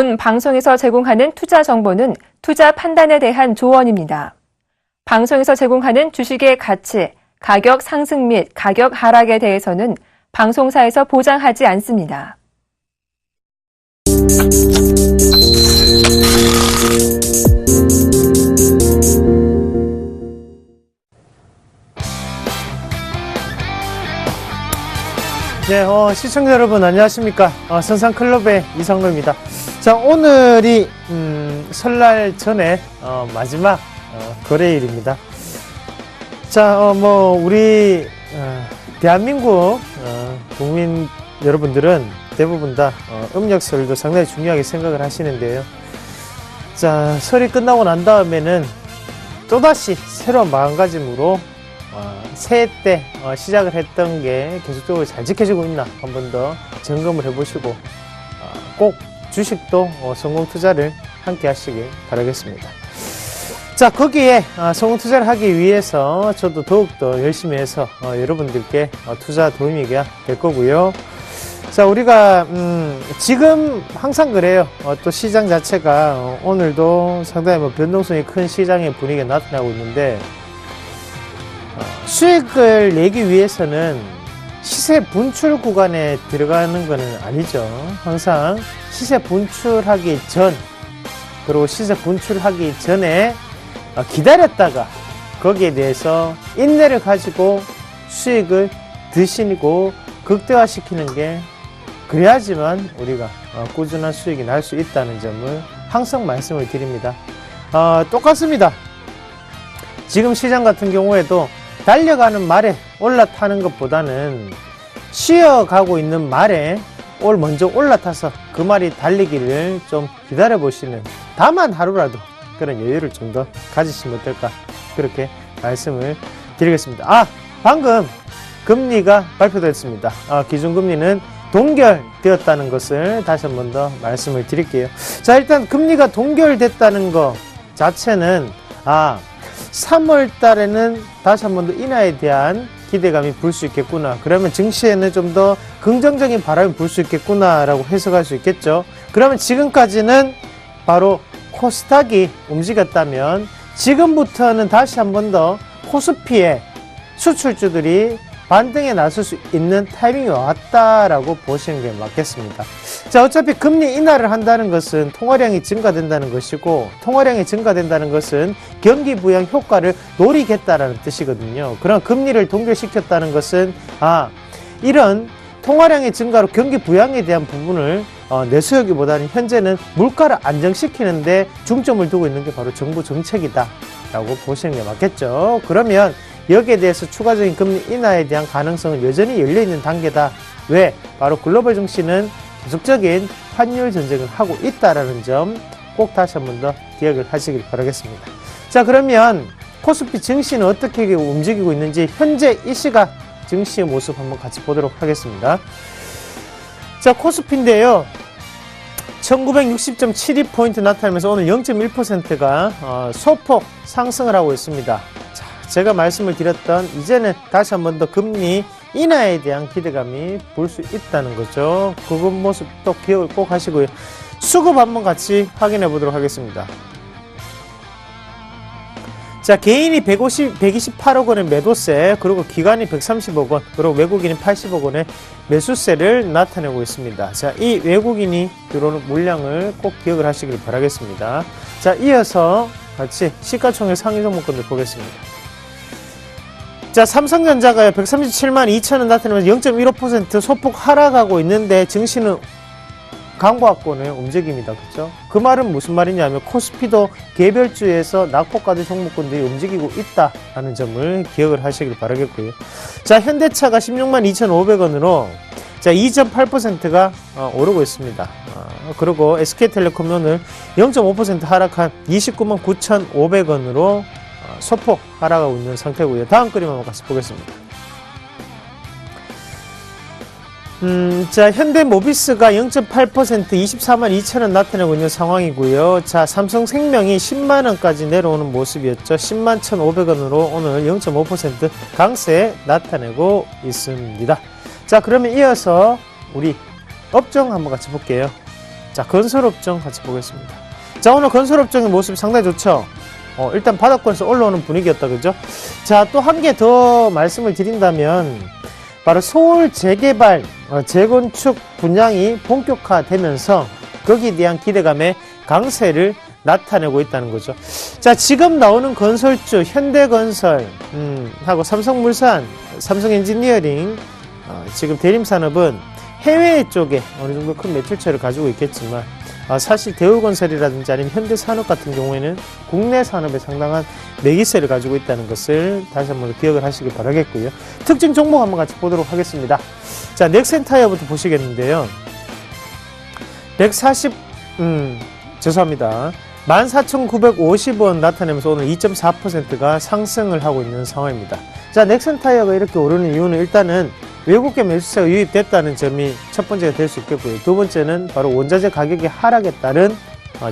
본 방송에서 제공하는 투자 정보는 투자 판단에 대한 조언입니다. 방송에서 제공하는 주식의 가치, 가격 상승 및 가격 하락에 대해서는 방송사에서 보장하지 않습니다. 네, 시청자 여러분 안녕하십니까? 선상클럽의 이상로입니다. 자, 오늘이 설날 전에 마지막 거래일입니다. 자, 우리 대한민국 국민 여러분들은 대부분 다 음력설도 상당히 중요하게 생각을 하시는데요. 자, 설이 끝나고 난 다음에는 또다시 새로운 마음가짐으로 새해 때 시작을 했던 게 계속적으로 잘 지켜지고 있나 한 번 더 점검을 해보시고 꼭 주식도 성공 투자를 함께 하시길 바라겠습니다. 자, 거기에 성공 투자를 하기 위해서 저도 더욱더 열심히 해서 여러분들께 투자 도움이 될 거고요. 자, 우리가 지금 항상 그래요. 또 시장 자체가 오늘도 상당히 변동성이 큰 시장의 분위기가 나타나고 있는데, 수익을 내기 위해서는 시세 분출 구간에 들어가는 것은 아니죠. 항상 시세 분출하기 전, 그리고 시세 분출하기 전에 기다렸다가 거기에 대해서 인내를 가지고 수익을 드시고 극대화시키는 게, 그래야지만 우리가 꾸준한 수익이 날 수 있다는 점을 항상 말씀을 드립니다. 똑같습니다. 지금 시장 같은 경우에도 달려가는 말에 올라타는 것보다는 쉬어가고 있는 말에 먼저 올라타서 그 말이 달리기를 좀 기다려 보시는, 다만 하루라도 그런 여유를 좀 더 가지시면 어떨까, 그렇게 말씀을 드리겠습니다. 방금 금리가 발표됐습니다. 기준금리는 동결되었다는 것을 다시 한 번 더 말씀을 드릴게요. 자, 일단 금리가 동결됐다는 것 자체는 3월 달에는 다시 한 번 더 인하에 대한 기대감이 불 수 있겠구나, 그러면 증시에는 좀 더 긍정적인 바람이 불 수 있겠구나 라고 해석할 수 있겠죠. 그러면 지금까지는 바로 코스닥이 움직였다면, 지금부터는 다시 한 번 더 코스피의 수출주들이 반등에 나설 수 있는 타이밍이 왔다라고 보시는 게 맞겠습니다. 자, 어차피 금리 인하를 한다는 것은 통화량이 증가된다는 것이고, 통화량이 증가된다는 것은 경기 부양 효과를 노리겠다라는 뜻이거든요. 그럼 금리를 동결시켰다는 것은 이런 통화량의 증가로 경기 부양에 대한 부분을 내수하기보다는 현재는 물가를 안정시키는데 중점을 두고 있는 게 바로 정부 정책이다 라고 보시는 게 맞겠죠. 그러면 여기에 대해서 추가적인 금리 인하에 대한 가능성은 여전히 열려있는 단계다. 왜? 바로 글로벌 증시는 계속적인 환율 전쟁을 하고 있다라는 점 꼭 다시 한 번 더 기억을 하시길 바라겠습니다. 자, 그러면 코스피 증시는 어떻게 움직이고 있는지 현재 이 시각 증시의 모습 한번 같이 보도록 하겠습니다. 자, 코스피인데요. 1960.72포인트 나타나면서 오늘 0.1%가 소폭 상승을 하고 있습니다. 자, 제가 말씀을 드렸던, 이제는 다시 한 번 더 금리 인하에 대한 기대감이 볼 수 있다는 거죠. 그 모습도 기억을 꼭 하시고요. 수급 한번 같이 확인해 보도록 하겠습니다. 자, 개인이 128억 원의 매도세, 그리고 기관이 130억 원, 그리고 외국인이 80억 원의 매수세를 나타내고 있습니다. 자, 이 외국인이 들어오는 물량을 꼭 기억을 하시길 바라겠습니다. 자, 이어서 같이 시가총액 상위 종목군들 보겠습니다. 자, 삼성전자가 137만 2천원 나타내면서 0.15% 소폭 하락하고 있는데, 증시는 강보합권의 움직임이다. 그죠? 그 말은 무슨 말이냐면, 코스피도 개별주에서 낙폭과대 종목군들이 움직이고 있다라는 점을 기억을 하시길 바라겠고요. 자, 현대차가 16만 2,500원으로 자, 2.8%가 오르고 있습니다. 그리고 SK텔레콤이 오늘 0.5% 하락한 29만 9,500원으로 소폭 하락하고 있는 상태고요. 다음 그림 한번 같이 보겠습니다. 자, 현대모비스가 0.8% 24만 2천원 나타내고 있는 상황이고요. 자, 삼성생명이 10만원까지 내려오는 모습이었죠. 10만 1,500원으로 오늘 0.5% 강세 나타내고 있습니다. 자, 그러면 이어서 우리 업종 한번 같이 볼게요. 자, 건설업종 같이 보겠습니다. 자, 오늘 건설업종의 모습이 상당히 좋죠. 일단 바닥권에서 올라오는 분위기였다, 그죠? 자, 또 한 개 더 말씀을 드린다면, 바로 서울 재개발, 재건축 분양이 본격화되면서 거기에 대한 기대감에 강세를 나타내고 있다는 거죠. 자, 지금 나오는 건설주, 현대건설, 하고 삼성물산, 삼성엔지니어링, 지금 대림산업은 해외 쪽에 어느 정도 큰 매출처를 가지고 있겠지만, 사실 대우건설이라든지 아니면 현대산업 같은 경우에는 국내 산업에 상당한 매기세를 가지고 있다는 것을 다시 한번 기억을 하시길 바라겠고요. 특징 종목 한번 같이 보도록 하겠습니다. 자, 넥센타이어부터 보시겠는데요. 14,950원 나타내면서 오늘 2.4%가 상승을 하고 있는 상황입니다. 자, 넥센타이어가 이렇게 오르는 이유는 일단은 외국계 매수세가 유입됐다는 점이 첫 번째가 될 수 있겠고요. 두 번째는 바로 원자재 가격의 하락에 따른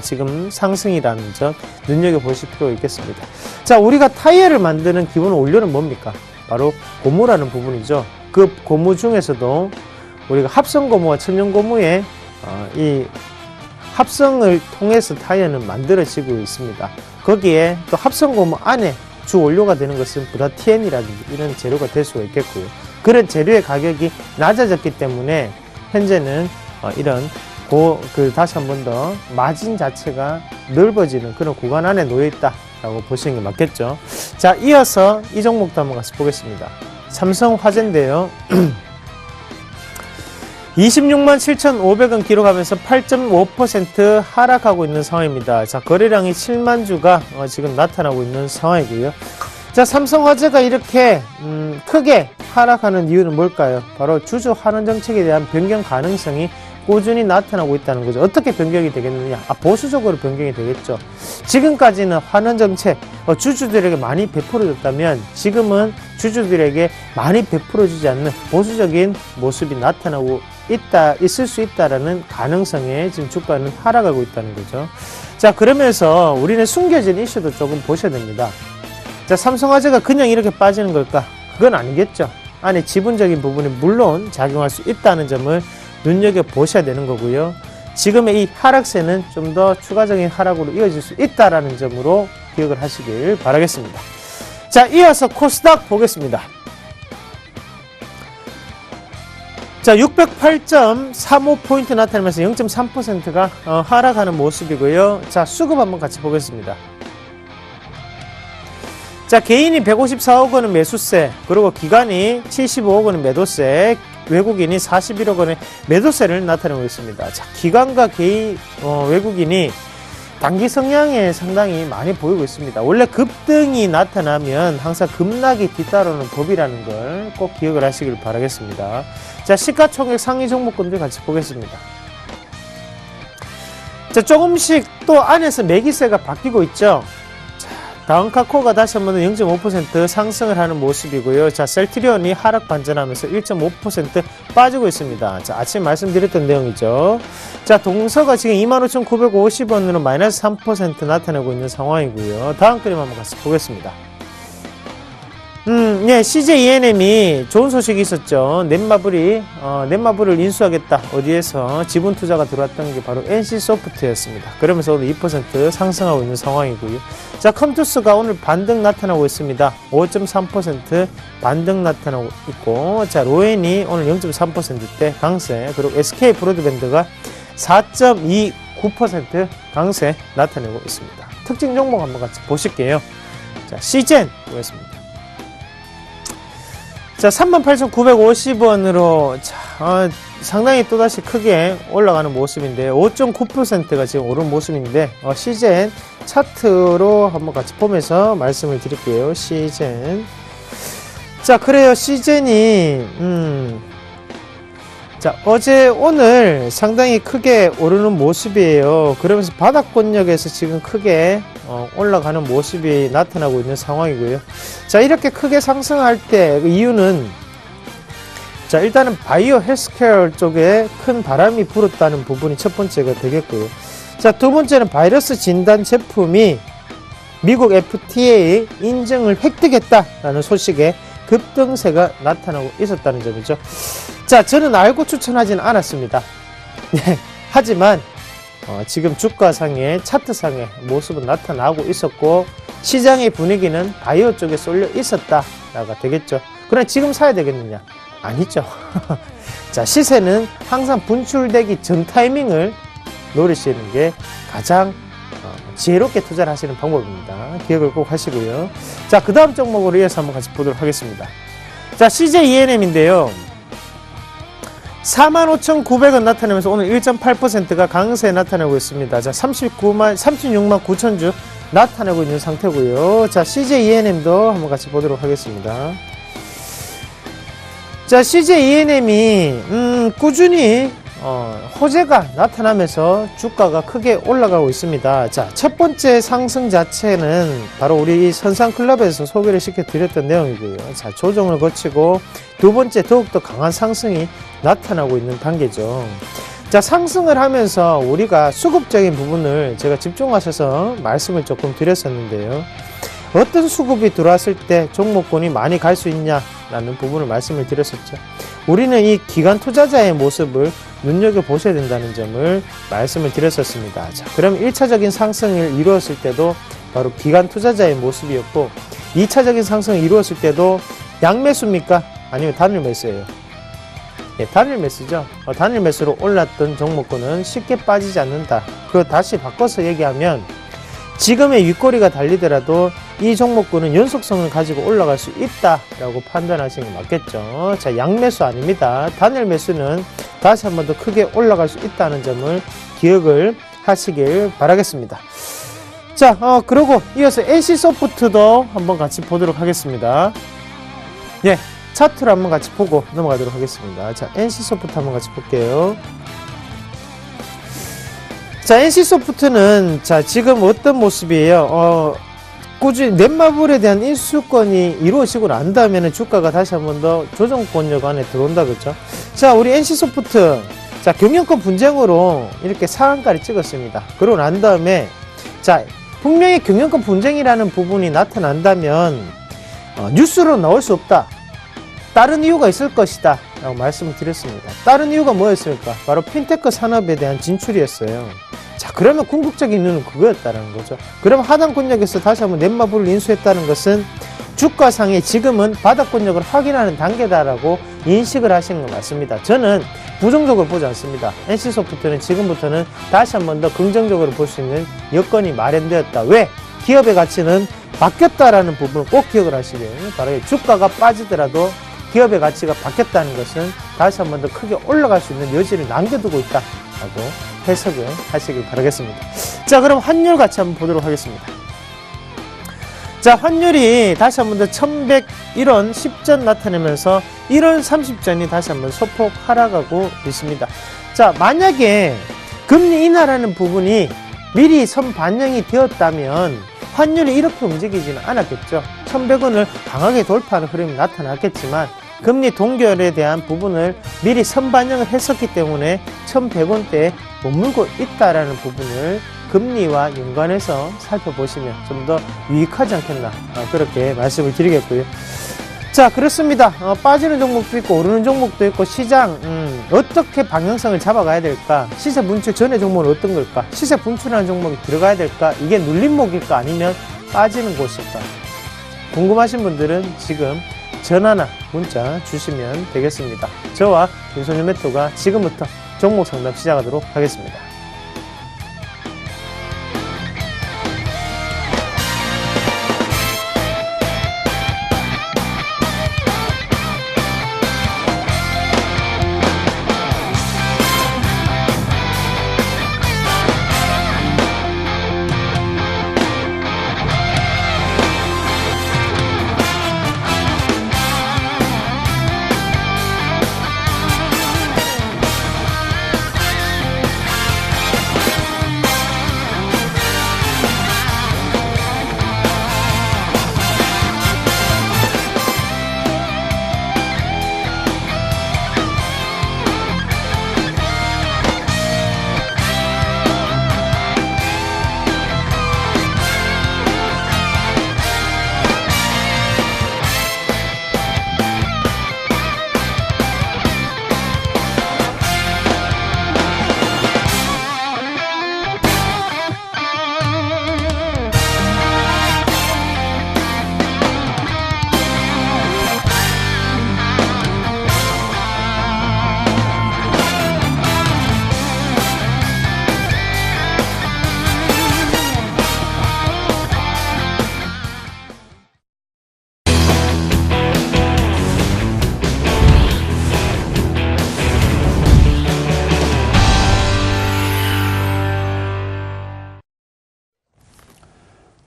지금 상승이라는 점 눈여겨보실 필요가 있겠습니다. 자, 우리가 타이어를 만드는 기본 원료는 뭡니까? 바로 고무라는 부분이죠. 그 고무 중에서도 우리가 합성고무와 천연고무의 이 합성을 통해서 타이어는 만들어지고 있습니다. 거기에 또 합성고무 안에 주 원료가 되는 것은 브라티엔이라든지 이런 재료가 될 수가 있겠고요. 그런 재료의 가격이 낮아졌기 때문에 현재는 이런 다시 한 번 더 마진 자체가 넓어지는 그런 구간 안에 놓여 있다라고 보시는 게 맞겠죠. 자, 이어서 이 종목도 한번 같이 보겠습니다. 삼성화재인데요. 26만 7,500원 기록하면서 8.5% 하락하고 있는 상황입니다. 자, 거래량이 7만 주가 지금 나타나고 있는 상황이고요. 자, 삼성화재가 이렇게 크게 하락하는 이유는 뭘까요? 바로 주주 환원 정책에 대한 변경 가능성이 꾸준히 나타나고 있다는 거죠. 어떻게 변경이 되겠느냐? 보수적으로 변경이 되겠죠. 지금까지는 환원 정책, 주주들에게 많이 베풀어줬다면 지금은 주주들에게 많이 베풀어주지 않는 보수적인 모습이 나타나고 있을 수 있다라는 가능성에 지금 주가는 하락하고 있다는 거죠. 자, 그러면서 우리는 숨겨진 이슈도 조금 보셔야 됩니다. 자, 삼성화재가 그냥 이렇게 빠지는 걸까? 그건 아니겠죠. 안에 지분적인 부분이 물론 작용할 수 있다는 점을 눈여겨보셔야 되는 거고요. 지금의 이 하락세는 좀 더 추가적인 하락으로 이어질 수 있다는 점으로 기억을 하시길 바라겠습니다. 자, 이어서 코스닥 보겠습니다. 자, 608.35포인트 나타나면서 0.3%가 하락하는 모습이고요. 자, 수급 한번 같이 보겠습니다. 자, 개인이 154억 원은 매수세, 그리고 기관이 75억 원은 매도세, 외국인이 41억 원의 매도세를 나타내고 있습니다. 자, 기관과 외국인이 단기 성향에 상당히 많이 보이고 있습니다. 원래 급등이 나타나면 항상 급락이 뒤따르는 법이라는 걸 꼭 기억을 하시길 바라겠습니다. 자, 시가총액 상위 종목군들 같이 보겠습니다. 자, 조금씩 또 안에서 매기세가 바뀌고 있죠. 다운카코가 다시 한번 0.5% 상승을 하는 모습이고요. 자, 셀트리온이 하락 반전하면서 1.5% 빠지고 있습니다. 자, 아침 말씀드렸던 내용이죠. 자, 동서가 지금 25,950원으로 마이너스 3% 나타내고 있는 상황이고요. 다음 그림 한번 같이 보겠습니다. 예, CJ ENM이 좋은 소식이 있었죠. 넷마블을 인수하겠다. 어디에서 지분 투자가 들어왔던 게 바로 NC소프트였습니다. 그러면서 오늘 2% 상승하고 있는 상황이고요. 자, 컴투스가 오늘 반등 나타나고 있습니다. 5.3% 반등 나타나고 있고, 자, 로엔이 오늘 0.3%대 강세, 그리고 SK 브로드밴드가 4.29% 강세 나타내고 있습니다. 특징 종목 한번 같이 보실게요. 자, 시젠 보겠습니다. 자, 38,950원으로 상당히 또다시 크게 올라가는 모습인데 5.9%가 지금 오른 모습인데 시젠 차트로 한번 같이 보면서 말씀을 드릴게요. 시젠. 자, 그래요. 시젠이 자, 오늘 상당히 크게 오르는 모습이에요. 그러면서 바닥권역에서 지금 크게 올라가는 모습이 나타나고 있는 상황이고요. 자, 이렇게 크게 상승할 때 그 이유는, 자, 일단은 바이오 헬스케어 쪽에 큰 바람이 불었다는 부분이 첫 번째가 되겠고요. 자, 두 번째는 바이러스 진단 제품이 미국 FDA 인증을 획득했다라는 소식에 급등세가 나타나고 있었다는 점이죠. 자, 저는 알고 추천하지는 않았습니다. 네, 하지만 지금 주가상의 차트상의 모습은 나타나고 있었고 시장의 분위기는 바이오 쪽에 쏠려 있었다가 되겠죠. 그러나 지금 사야 되겠느냐? 아니죠. 자, 시세는 항상 분출되기 전 타이밍을 노리시는 게 가장 지혜롭게 투자를 하시는 방법입니다. 기억을 꼭 하시고요. 자, 그 다음 종목으로 이어서 한번 같이 보도록 하겠습니다. 자, CJ ENM인데요. 45,900원 나타내면서 오늘 1.8%가 강세 나타내고 있습니다. 자, 36만 9천 주 나타내고 있는 상태고요. 자, CJ ENM도 한번 같이 보도록 하겠습니다. 자, CJ ENM이 꾸준히 호재가 나타나면서 주가가 크게 올라가고 있습니다. 자, 첫 번째 상승 자체는 바로 우리 선상클럽에서 소개를 시켜드렸던 내용이고요. 자, 조정을 거치고 두 번째 더욱더 강한 상승이 나타나고 있는 단계죠. 자, 상승을 하면서 우리가 수급적인 부분을 제가 집중하셔서 말씀을 조금 드렸었는데요. 어떤 수급이 들어왔을 때 종목군이 많이 갈 수 있냐라는 부분을 말씀을 드렸었죠. 우리는 이 기관 투자자의 모습을 눈여겨보셔야 된다는 점을 말씀을 드렸었습니다. 자, 그럼 1차적인 상승을 이루었을 때도 바로 기관 투자자의 모습이었고 2차적인 상승을 이루었을 때도 양매수입니까? 아니면 단일 매수예요? 예, 단일 매수죠. 단일 매수로 올랐던 종목군은 쉽게 빠지지 않는다. 그거 다시 바꿔서 얘기하면 지금의 윗꼬리가 달리더라도 이 종목군은 연속성을 가지고 올라갈 수 있다라고 판단하시는 게 맞겠죠. 자, 양매수 아닙니다. 단일 매수는 다시 한 번 더 크게 올라갈 수 있다는 점을 기억을 하시길 바라겠습니다. 자, 그리고 이어서 NC소프트도 한번 같이 보도록 하겠습니다. 예, 차트를 한번 같이 보고 넘어가도록 하겠습니다. 자, NC소프트 한번 같이 볼게요. 자, NC소프트는 자, 지금 어떤 모습이에요? 꾸준히 넷마블에 대한 인수권이 이루어지고 난 다음에는 주가가 다시 한 번 더 조정권역 안에 들어온다, 그렇죠? 자, 우리 NC소프트, 자, 경영권 분쟁으로 이렇게 상한가를 찍었습니다. 그러고 난 다음에, 자, 분명히 경영권 분쟁이라는 부분이 나타난다면, 뉴스로 나올 수 없다. 다른 이유가 있을 것이다. 라고 말씀을 드렸습니다. 다른 이유가 뭐였을까? 바로 핀테크 산업에 대한 진출이었어요. 자, 그러면 궁극적인 이유는 그거였다는 거죠. 그럼 하단 권역에서 다시 한번 넷마블을 인수했다는 것은 주가상에 지금은 바닥권역을 확인하는 단계다라고 인식을 하시는 거 맞습니다. 저는 부정적으로 보지 않습니다. NC소프트는 지금부터는 다시 한번 더 긍정적으로 볼 수 있는 여건이 마련되었다. 왜? 기업의 가치는 바뀌었다라는 부분을 꼭 기억을 하시길 바라요. 주가가 빠지더라도 기업의 가치가 바뀌었다는 것은 다시 한번 더 크게 올라갈 수 있는 여지를 남겨두고 있다라고 해석을 하시길 바라겠습니다. 자, 그럼 환율 같이 한번 보도록 하겠습니다. 자, 환율이 다시 한번 더 1101원 10전 나타내면서 1원 30전이 다시 한번 소폭 하락하고 있습니다. 자, 만약에 금리 인하라는 부분이 미리 선반영이 되었다면 환율이 이렇게 움직이지는 않았겠죠. 1100원을 강하게 돌파하는 흐름이 나타났겠지만 금리 동결에 대한 부분을 미리 선반영을 했었기 때문에 1100원대에 머물고 있다라는 부분을 금리와 연관해서 살펴보시면 좀 더 유익하지 않겠나, 그렇게 말씀을 드리겠고요. 자, 그렇습니다. 빠지는 종목도 있고 오르는 종목도 있고 시장 어떻게 방향성을 잡아가야 될까? 시세 분출 전의 종목은 어떤 걸까? 시세 분출하는 종목이 들어가야 될까? 이게 눌림목일까? 아니면 빠지는 곳일까? 궁금하신 분들은 지금 전화나 문자 주시면 되겠습니다. 저와 김선유 매토가 지금부터 종목 상담 시작하도록 하겠습니다.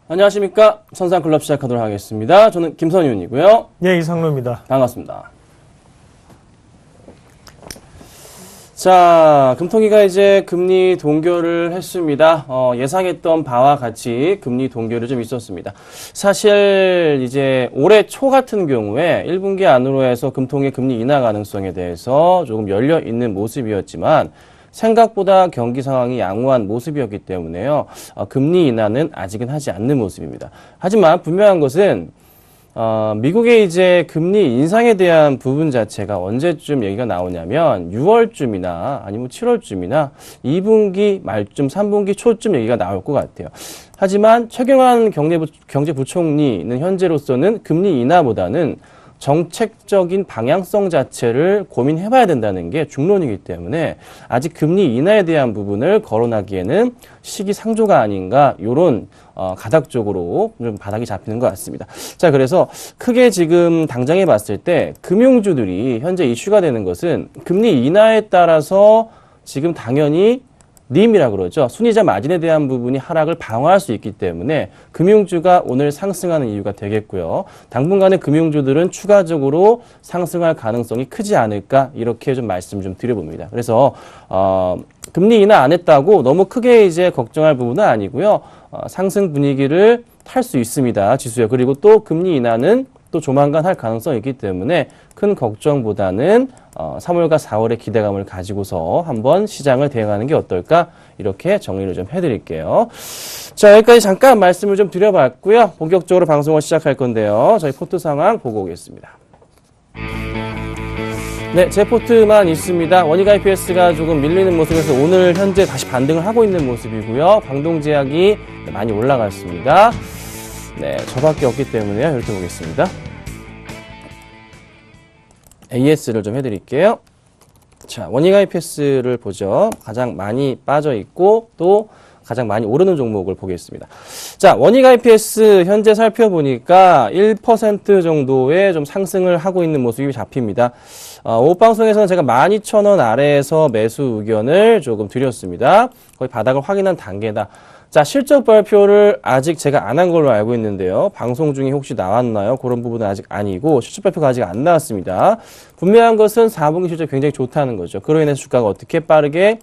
안녕하십니까. 선상클럽 시작하도록 하겠습니다. 저는 김선윤이고요. 네, 이상로입니다. 반갑습니다. 자, 금통위가 이제 금리 동결을 했습니다. 예상했던 바와 같이 금리 동결이 좀 있었습니다. 사실 이제 올해 초 같은 경우에 1분기 안으로 해서 금통위 금리 인하 가능성에 대해서 조금 열려 있는 모습이었지만 생각보다 경기 상황이 양호한 모습이었기 때문에요. 금리 인하는 아직은 하지 않는 모습입니다. 하지만 분명한 것은 미국의 이제 금리 인상에 대한 부분 자체가 언제쯤 얘기가 나오냐면 6월쯤이나 아니면 7월쯤이나 2분기 말쯤 3분기 초쯤 얘기가 나올 것 같아요. 하지만 최경환 경제부총리는 현재로서는 금리 인하보다는 정책적인 방향성 자체를 고민해봐야 된다는 게 중론이기 때문에 아직 금리 인하에 대한 부분을 거론하기에는 시기상조가 아닌가 이런 가닥적으로 좀 바닥이 잡히는 것 같습니다. 자, 그래서 크게 지금 당장에 봤을 때 금융주들이 현재 이슈가 되는 것은 금리 인하에 따라서 지금 당연히 님이라 그러죠. 순이자 마진에 대한 부분이 하락을 방어할 수 있기 때문에 금융주가 오늘 상승하는 이유가 되겠고요. 당분간의 금융주들은 추가적으로 상승할 가능성이 크지 않을까 이렇게 좀 말씀 좀 드려봅니다. 그래서 금리 인하 안 했다고 너무 크게 이제 걱정할 부분은 아니고요. 상승 분위기를 탈 수 있습니다. 지수요. 그리고 또 금리 인하는 또 조만간 할 가능성이 있기 때문에 큰 걱정보다는 3월과 4월의 기대감을 가지고서 한번 시장을 대응하는 게 어떨까 이렇게 정리를 좀 해드릴게요. 자, 여기까지 잠깐 말씀을 좀 드려봤고요. 본격적으로 방송을 시작할 건데요. 저희 포트 상황 보고 오겠습니다. 네, 제 포트만 있습니다. 원익 IPS가 조금 밀리는 모습에서 오늘 현재 다시 반등을 하고 있는 모습이고요. 광동제약이 많이 올라갔습니다. 네, 저밖에 없기 때문에요. 이렇게 보겠습니다. AS를 좀 해드릴게요. 자, 원익 IPS를 보죠. 가장 많이 빠져 있고 또 가장 많이 오르는 종목을 보겠습니다. 자, 원익 IPS 현재 살펴보니까 1% 정도의 좀 상승을 하고 있는 모습이 잡힙니다. 오후 방송에서는 제가 12,000원 아래에서 매수 의견을 조금 드렸습니다. 거의 바닥을 확인한 단계다. 자, 실적 발표를 아직 제가 안 한 걸로 알고 있는데요. 방송 중에 혹시 나왔나요? 그런 부분은 아직 아니고 실적 발표가 아직 안 나왔습니다. 분명한 것은 4분기 실적 굉장히 좋다는 거죠. 그로 인해서 주가가 어떻게 빠르게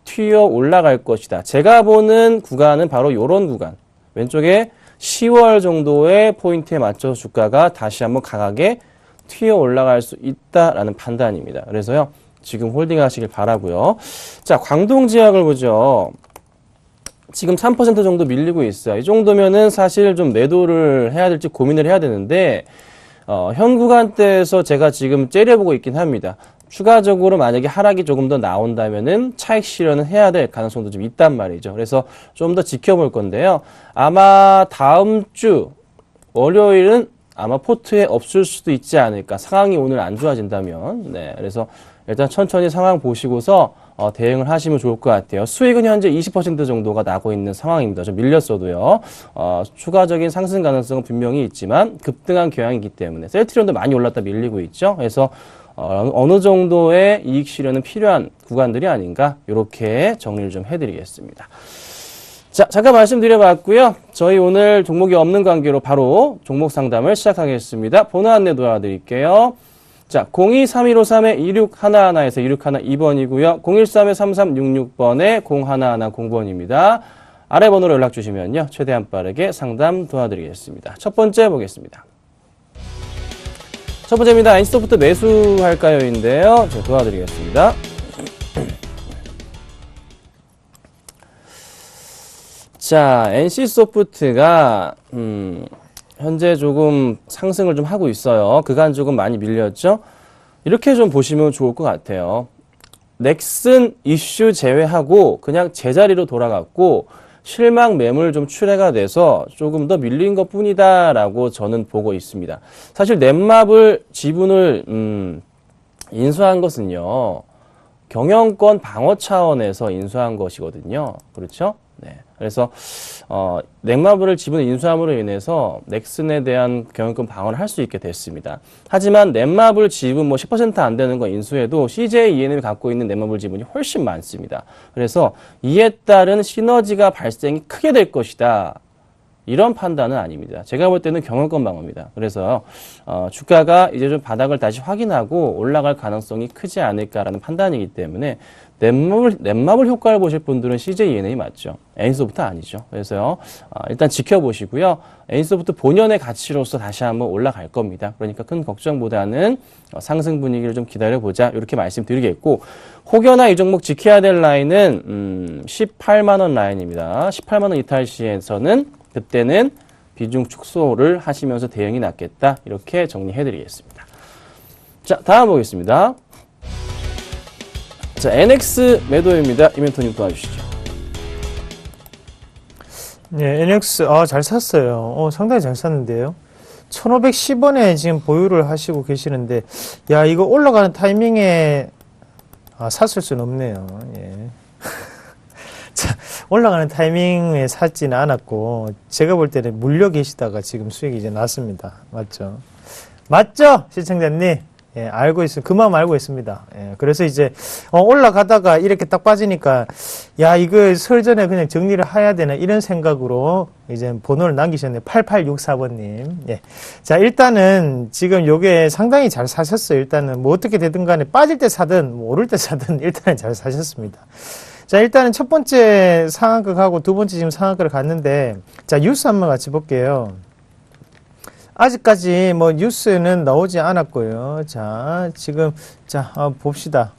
튀어 올라갈 것이다. 제가 보는 구간은 바로 이런 구간. 왼쪽에 10월 정도의 포인트에 맞춰서 주가가 다시 한번 강하게 튀어 올라갈 수 있다라는 판단입니다. 그래서요, 지금 홀딩 하시길 바라고요. 자, 광동제약을 보죠. 지금 3% 정도 밀리고 있어요. 이 정도면은 사실 좀 매도를 해야 될지 고민을 해야 되는데, 현 구간대에서 제가 지금 째려보고 있긴 합니다. 추가적으로 만약에 하락이 조금 더 나온다면은 차익 실현은 해야 될 가능성도 좀 있단 말이죠. 그래서 좀 더 지켜볼 건데요. 아마 다음 주 월요일은 아마 포트에 없을 수도 있지 않을까. 상황이 오늘 안 좋아진다면. 네. 그래서 일단 천천히 상황 보시고서 대응을 하시면 좋을 것 같아요. 수익은 현재 20% 정도가 나고 있는 상황입니다. 좀 밀렸어도요. 추가적인 상승 가능성은 분명히 있지만 급등한 경향이기 때문에 셀트리온도 많이 올랐다 밀리고 있죠. 그래서 어느 정도의 이익 실현은 필요한 구간들이 아닌가 이렇게 정리를 좀 해드리겠습니다. 자, 잠깐 말씀드려봤고요. 저희 오늘 종목이 없는 관계로 바로 종목 상담을 시작하겠습니다. 번호 안내 도와드릴게요. 자, 023153-2611에서 2612번이고요. 013-3366번에 0110번입니다. 아래 번호로 연락 주시면요. 최대한 빠르게 상담 도와드리겠습니다. 첫 번째 보겠습니다. 첫 번째입니다. NC소프트 매수할까요?인데요. 제가 도와드리겠습니다. 자, NC소프트가 현재 조금 상승을 좀 하고 있어요. 그간 조금 많이 밀렸죠? 이렇게 좀 보시면 좋을 것 같아요. 넥슨 이슈 제외하고 그냥 제자리로 돌아갔고 실망 매물 좀 출회가 돼서 조금 더 밀린 것 뿐이다라고 저는 보고 있습니다. 사실 넷마블 지분을 인수한 것은요. 경영권 방어 차원에서 인수한 것이거든요. 그렇죠? 네. 그래서 넷마블을 지분을 인수함으로 인해서 넥슨에 대한 경영권 방어를 할 수 있게 됐습니다. 하지만 넷마블 지분 10% 안 되는 거 인수해도 CJ ENM이 갖고 있는 넷마블 지분이 훨씬 많습니다. 그래서 이에 따른 시너지가 발생이 크게 될 것이다. 이런 판단은 아닙니다. 제가 볼 때는 경영권 방어입니다. 그래서 주가가 이제 좀 바닥을 다시 확인하고 올라갈 가능성이 크지 않을까라는 판단이기 때문에 넷마블 효과를 보실 분들은 CJ ENA 맞죠. 애인소프트 아니죠. 그래서 일단 지켜보시고요. 애인소프트 본연의 가치로서 다시 한번 올라갈 겁니다. 그러니까 큰 걱정보다는 상승 분위기를 좀 기다려보자 이렇게 말씀드리겠고, 혹여나 이 종목 지켜야 될 라인은 18만 원 라인입니다. 18만 원 이탈 시에서는 그때는 비중 축소를 하시면서 대응이 낫겠다 이렇게 정리해드리겠습니다. 자, 다음 보겠습니다. 자, NX 매도입니다. 이멘토님 도와주시죠. 네, NX, 잘 샀어요. 상당히 잘 샀는데요. 1510원에 지금 보유를 하시고 계시는데, 야, 이거 올라가는 타이밍에, 샀을 수는 없네요. 예. 자, 올라가는 타이밍에 샀지는 않았고, 제가 볼 때는 물려 계시다가 지금 수익이 이제 났습니다. 맞죠? 맞죠? 시청자님? 예, 알고 있어요. 그 마음 알고 있습니다. 예, 그래서 이제, 올라가다가 이렇게 딱 빠지니까, 야, 이거 설 전에 그냥 정리를 해야 되나, 이런 생각으로 이제 번호를 남기셨네요. 8864번님. 예. 자, 일단은 지금 요게 상당히 잘 사셨어요. 일단은 뭐 어떻게 되든 간에 빠질 때 사든, 뭐 오를 때 사든 일단은 잘 사셨습니다. 자, 일단은 첫 번째 상한가 가고 두 번째 지금 상한가를 갔는데, 자, 뉴스 한번 같이 볼게요. 아직까지 뭐 뉴스는 나오지 않았고요. 자, 지금, 자, 봅시다.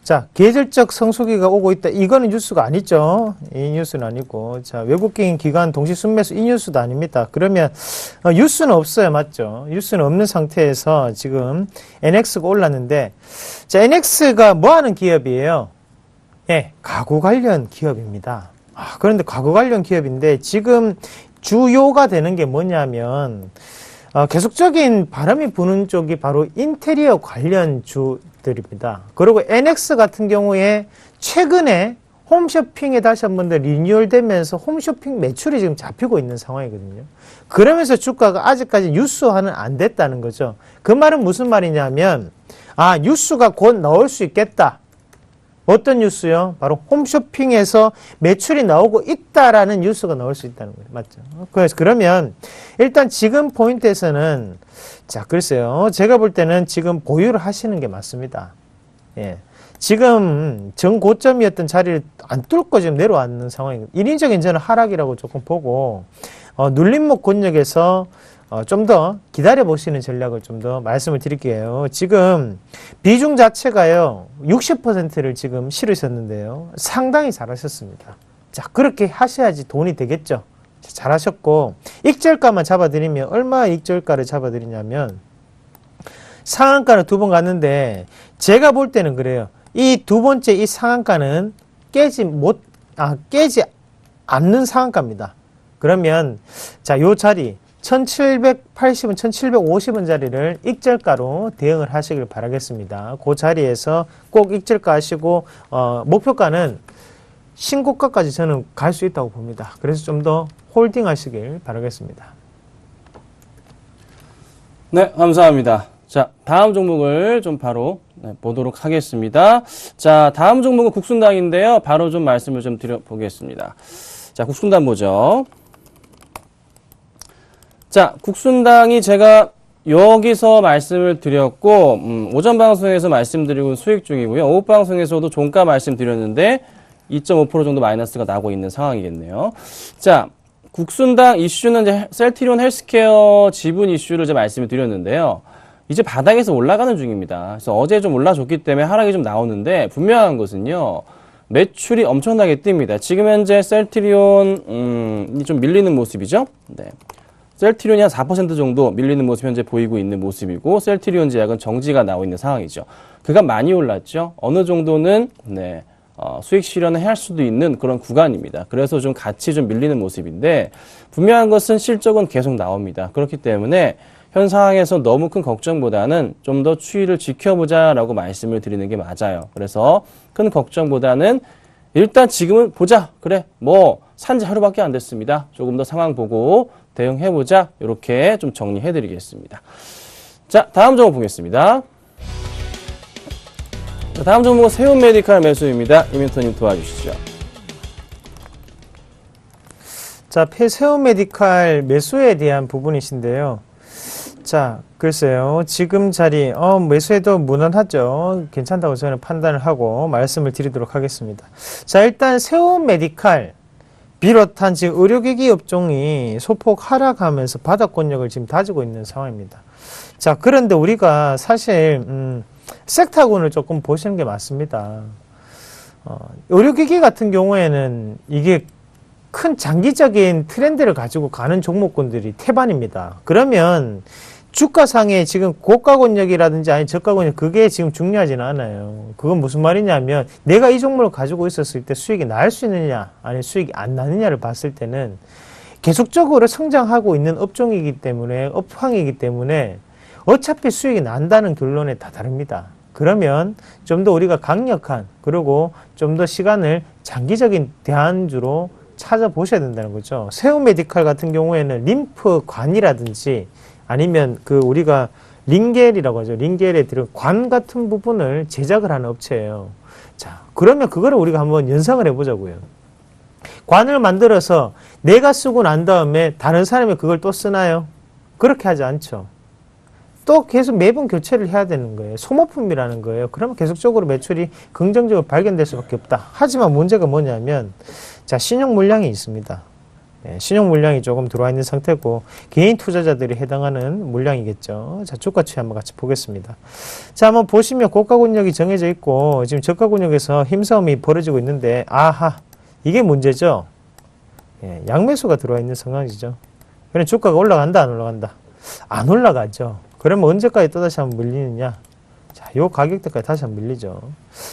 자, 계절적 성수기가 오고 있다. 이거는 뉴스가 아니죠. 이 뉴스는 아니고. 자, 외국인 기관 동시 순매수 이 뉴스도 아닙니다. 그러면, 뉴스는 없어요. 맞죠? 뉴스는 없는 상태에서 지금 NX가 올랐는데, 자, NX가 뭐 하는 기업이에요? 예, 가구 관련 기업입니다. 그런데 가구 관련 기업인데 지금 주요가 되는 게 뭐냐면 계속적인 바람이 부는 쪽이 바로 인테리어 관련 주들입니다. 그리고 NX 같은 경우에 최근에 홈쇼핑에 다시 한번 더 리뉴얼 되면서 홈쇼핑 매출이 지금 잡히고 있는 상황이거든요. 그러면서 주가가 아직까지 뉴스화는 안 됐다는 거죠. 그 말은 무슨 말이냐면 뉴스가 곧 나올 수 있겠다. 어떤 뉴스요? 바로 홈쇼핑에서 매출이 나오고 있다라는 뉴스가 나올 수 있다는 거예요. 맞죠? 그래서 그러면 일단 지금 포인트에서는 자, 글쎄요. 제가 볼 때는 지금 보유를 하시는 게 맞습니다. 예. 지금 정고점이었던 자리를 안 뚫고 지금 내려왔는 상황이거든요. 인위적인 저는 하락이라고 조금 보고 눌림목 권역에서 좀 더 기다려 보시는 전략을 좀 더 말씀을 드릴게요. 지금 비중 자체가요 60%를 지금 실으셨는데요. 상당히 잘하셨습니다. 자, 그렇게 하셔야지 돈이 되겠죠. 잘하셨고 익절가만 잡아드리면 얼마 익절가를 잡아드리냐면 상한가는 2번 갔는데 제가 볼 때는 그래요. 이 두 번째 이 상한가는 깨지 않는 상한가입니다. 그러면 자, 요 자리 1780원, 1750원 자리를 익절가로 대응을 하시길 바라겠습니다. 그 자리에서 꼭 익절가 하시고 목표가는 신고가까지 저는 갈 수 있다고 봅니다. 그래서 좀 더 홀딩 하시길 바라겠습니다. 네, 감사합니다. 자, 다음 종목을 좀 바로 보도록 하겠습니다. 자, 다음 종목은 국순당인데요. 바로 좀 말씀을 좀 드려보겠습니다. 자, 국순당 보죠. 자, 국순당이 제가 여기서 말씀을 드렸고, 오전 방송에서 말씀드리고 수익 중이고요. 오후 방송에서도 종가 말씀드렸는데, 2.5% 정도 마이너스가 나고 있는 상황이겠네요. 자, 국순당 이슈는 이제 셀트리온 헬스케어 지분 이슈를 이제 말씀을 드렸는데요. 이제 바닥에서 올라가는 중입니다. 그래서 어제 좀 올라줬기 때문에 하락이 좀 나오는데, 분명한 것은요, 매출이 엄청나게 뜹니다. 지금 현재 셀트리온이 좀 밀리는 모습이죠. 네. 셀트리온이 한 4% 정도 밀리는 모습 현재 보이고 있는 모습이고, 셀트리온 제약은 정지가 나오고 있는 상황이죠. 그가 많이 올랐죠. 어느 정도는 수익 실현을 할 수도 있는 그런 구간입니다. 그래서 좀 같이 좀 밀리는 모습인데, 분명한 것은 실적은 계속 나옵니다. 그렇기 때문에 현 상황에서 너무 큰 걱정보다는 좀 더 추이를 지켜보자라고 말씀을 드리는 게 맞아요. 그래서 큰 걱정보다는 일단 지금은 보자. 그래, 뭐 산지 하루밖에 안 됐습니다. 조금 더 상황 보고 대응해보자. 이렇게 좀 정리해드리겠습니다. 자, 다음 종목 보겠습니다. 자, 다음 종목은 세운 메디칼 매수입니다. 이멘토님 도와주시죠. 자, 폐세우 메디칼 매수에 대한 부분이신데요. 자, 글쎄요. 지금 자리, 매수해도 무난하죠. 괜찮다고 저는 판단을 하고 말씀을 드리도록 하겠습니다. 자, 일단 세우 메디칼 비롯한 지금 의료기기 업종이 소폭 하락하면서 바닥권력을 지금 다지고 있는 상황입니다. 자, 그런데 우리가 사실, 섹터군을 조금 보시는 게 맞습니다. 의료기기 같은 경우에는 이게 큰 장기적인 트렌드를 가지고 가는 종목군들이 태반입니다. 그러면 주가상에 지금 고가권력이라든지 아니 저가권력 그게 지금 중요하지는 않아요. 그건 무슨 말이냐면 내가 이 종목을 가지고 있었을 때 수익이 날 수 있느냐 아니 수익이 안 나느냐를 봤을 때는 계속적으로 성장하고 있는 업종이기 때문에 업황이기 때문에 어차피 수익이 난다는 결론에 다 다릅니다. 그러면 좀 더 우리가 강력한 그리고 좀 더 시간을 장기적인 대안주로 찾아보셔야 된다는 거죠. 세우 메디칼 같은 경우에는 림프관이라든지 아니면 그 우리가 링겔이라고 하죠. 링겔에 들은 관 같은 부분을 제작을 하는 업체예요. 자, 그러면 그거를 우리가 한번 연상을 해보자고요. 관을 만들어서 내가 쓰고 난 다음에 다른 사람이 그걸 또 쓰나요? 그렇게 하지 않죠. 또 계속 매번 교체를 해야 되는 거예요. 소모품이라는 거예요. 그러면 계속적으로 매출이 긍정적으로 발견될 수밖에 없다. 하지만 문제가 뭐냐면 자, 신용 물량이 있습니다. 네, 신용 물량이 조금 들어와 있는 상태고 개인 투자자들이 해당하는 물량이겠죠. 자, 주가 추이 한번 같이 보겠습니다. 자, 한번 보시면 고가권력이 정해져 있고 지금 저가권력에서 힘싸움이 벌어지고 있는데 아하, 이게 문제죠. 예, 양매수가 들어와 있는 상황이죠. 그럼 주가가 올라간다 안 올라간다? 안 올라가죠. 그러면 언제까지 또다시 한번 밀리느냐? 자, 요 가격대까지 다시 한번 밀리죠.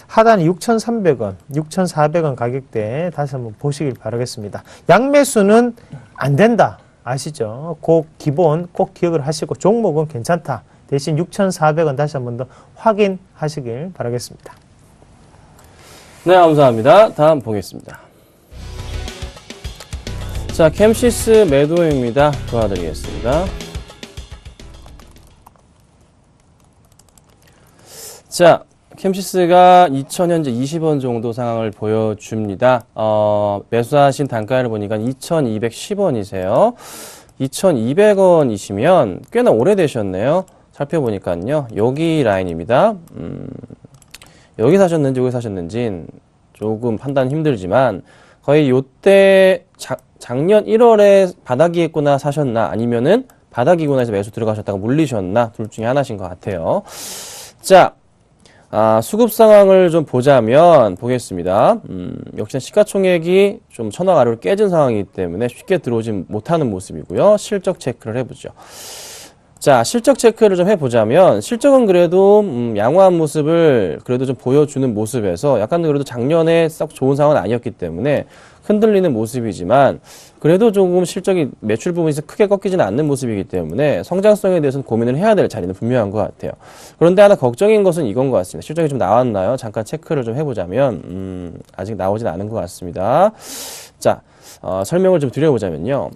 하단이 6,300원, 6,400원 가격대 다시 한번 보시길 바라겠습니다. 양매수는 안 된다. 아시죠? 그 기본 꼭 기억을 하시고 종목은 괜찮다. 대신 6,400원 다시 한번 더 확인하시길 바라겠습니다. 네, 감사합니다. 다음 보겠습니다. 자, 캠시스 매도입니다. 도와드리겠습니다. 자, 캠시스가 2,000 현재 20원 정도 상황을 보여줍니다. 매수하신 단가를 보니까 2,210원이세요. 2,200원이시면 꽤나 오래되셨네요. 살펴보니까요. 여기 라인입니다. 여기 사셨는지 여기 사셨는지는 조금 판단 힘들지만 거의 요때 작년 1월에 바닥이겠구나 사셨나 아니면은 바닥이구나 해서 매수 들어가셨다가 물리셨나 둘 중에 하나신 것 같아요. 자, 수급 상황을 좀 보자면 보겠습니다. 역시나 시가총액이 좀 천억 아래로 깨진 상황이기 때문에 쉽게 들어오지 못하는 모습이고요. 실적 체크를 해보죠. 자, 실적 체크를 좀 해보자면 실적은 그래도 양호한 모습을 그래도 좀 보여주는 모습에서 약간 그래도 작년에 썩 좋은 상황은 아니었기 때문에 흔들리는 모습이지만 그래도 조금 실적이 매출 부분에서 크게 꺾이지는 않는 모습이기 때문에 성장성에 대해서는 고민을 해야 될 자리는 분명한 것 같아요. 그런데 하나 걱정인 것은 이건 것 같습니다. 실적이 좀 나왔나요? 잠깐 체크를 좀 해보자면 아직 나오진 않은 것 같습니다. 자, 설명을 좀 드려보자면요.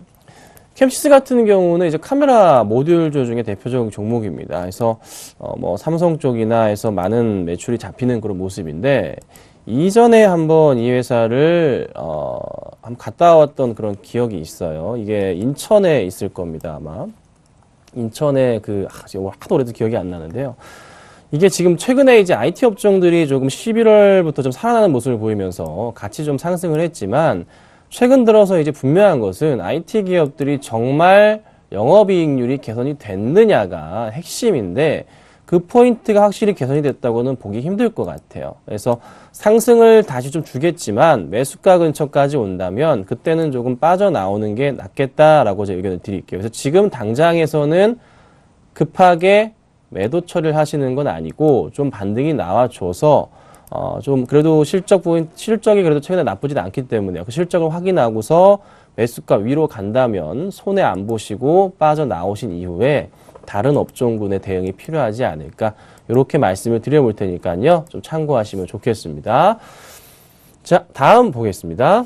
캠시스 같은 경우는 이제 카메라 모듈 중에 대표적 종목입니다. 그래서 뭐 삼성 쪽이나 해서 많은 매출이 잡히는 그런 모습인데 이전에 한번 이 회사를 한번 갔다 왔던 그런 기억이 있어요. 이게 인천에 있을 겁니다, 아마. 인천에 하도 오래도 기억이 안 나는데요. 이게 지금 최근에 이제 IT 업종들이 조금 11월부터 좀 살아나는 모습을 보이면서 같이 좀 상승을 했지만 최근 들어서 이제 분명한 것은 IT 기업들이 정말 영업이익률이 개선이 됐느냐가 핵심인데 그 포인트가 확실히 개선이 됐다고는 보기 힘들 것 같아요. 그래서 상승을 다시 좀 주겠지만 매수가 근처까지 온다면 그때는 조금 빠져나오는 게 낫겠다라고 제 의견을 드릴게요. 그래서 지금 당장에서는 급하게 매도 처리를 하시는 건 아니고 좀 반등이 나와줘서 좀 그래도 실적이 그래도 최근에 나쁘진 않기 때문에 그 실적을 확인하고서 매수가 위로 간다면 손해 안 보시고 빠져나오신 이후에 다른 업종군의 대응이 필요하지 않을까 이렇게 말씀을 드려볼 테니까요. 좀 참고하시면 좋겠습니다. 자, 다음 보겠습니다.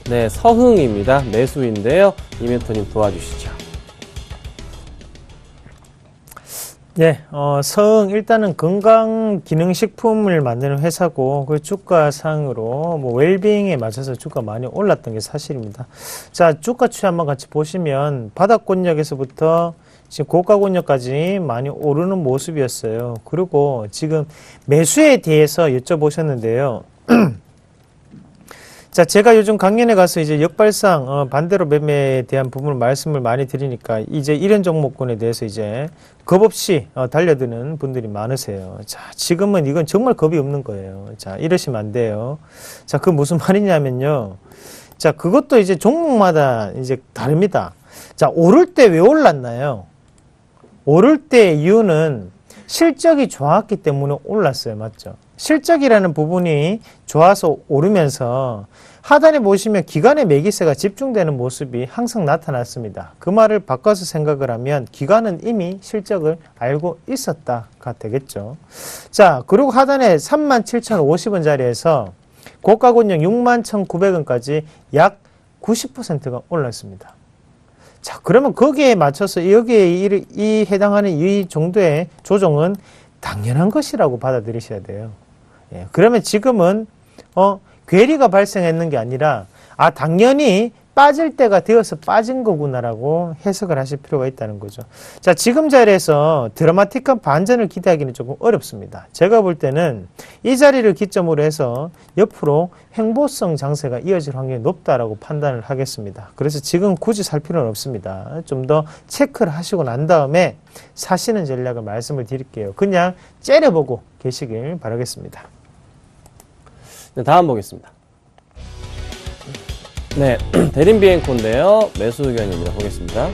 네, 서흥입니다. 매수인데요. 이 멘토님 도와주시죠. 예, 성 일단은 건강기능식품을 만드는 회사고 그 주가상으로 뭐 웰빙에 맞춰서 주가 많이 올랐던 게 사실입니다. 자, 주가 추이 한번 같이 보시면 바닥권역에서부터 지금 고가권역까지 많이 오르는 모습이었어요. 그리고 지금 매수에 대해서 여쭤보셨는데요. 자, 제가 요즘 강연에 가서 이제 역발상, 반대로 매매에 대한 부분을 말씀을 많이 드리니까 이제 이런 종목군에 대해서 이제 겁 없이 달려드는 분들이 많으세요. 자, 지금은 이건 정말 겁이 없는 거예요. 자, 이러시면 안 돼요. 자, 그 무슨 말이냐면요. 자, 그것도 이제 종목마다 이제 다릅니다. 자, 오를 때 왜 올랐나요? 오를 때 이유는 실적이 좋았기 때문에 올랐어요. 맞죠? 실적이라는 부분이 좋아서 오르면서 하단에 보시면 기관의 매기세가 집중되는 모습이 항상 나타났습니다. 그 말을 바꿔서 생각을 하면 기관은 이미 실적을 알고 있었다가 되겠죠. 자, 그리고 하단에 37,050원짜리에서 고가권역 61,900원까지 약 90%가 올랐습니다. 자, 그러면 거기에 맞춰서 여기에 이 해당하는 이 정도의 조정은 당연한 것이라고 받아들이셔야 돼요. 예, 그러면 지금은 괴리가 발생했는 게 아니라 당연히 빠질 때가 되어서 빠진 거구나라고 해석을 하실 필요가 있다는 거죠. 자, 지금 자리에서 드라마틱한 반전을 기대하기는 조금 어렵습니다. 제가 볼 때는 이 자리를 기점으로 해서 옆으로 횡보성 장세가 이어질 확률이 높다라고 판단을 하겠습니다. 그래서 지금 굳이 살 필요는 없습니다. 좀 더 체크를 하시고 난 다음에 사시는 전략을 말씀을 드릴게요. 그냥 째려보고 계시길 바라겠습니다. 네, 다음 보겠습니다. 네, 대림비행코인데요. 매수 의견입니다. 보겠습니다.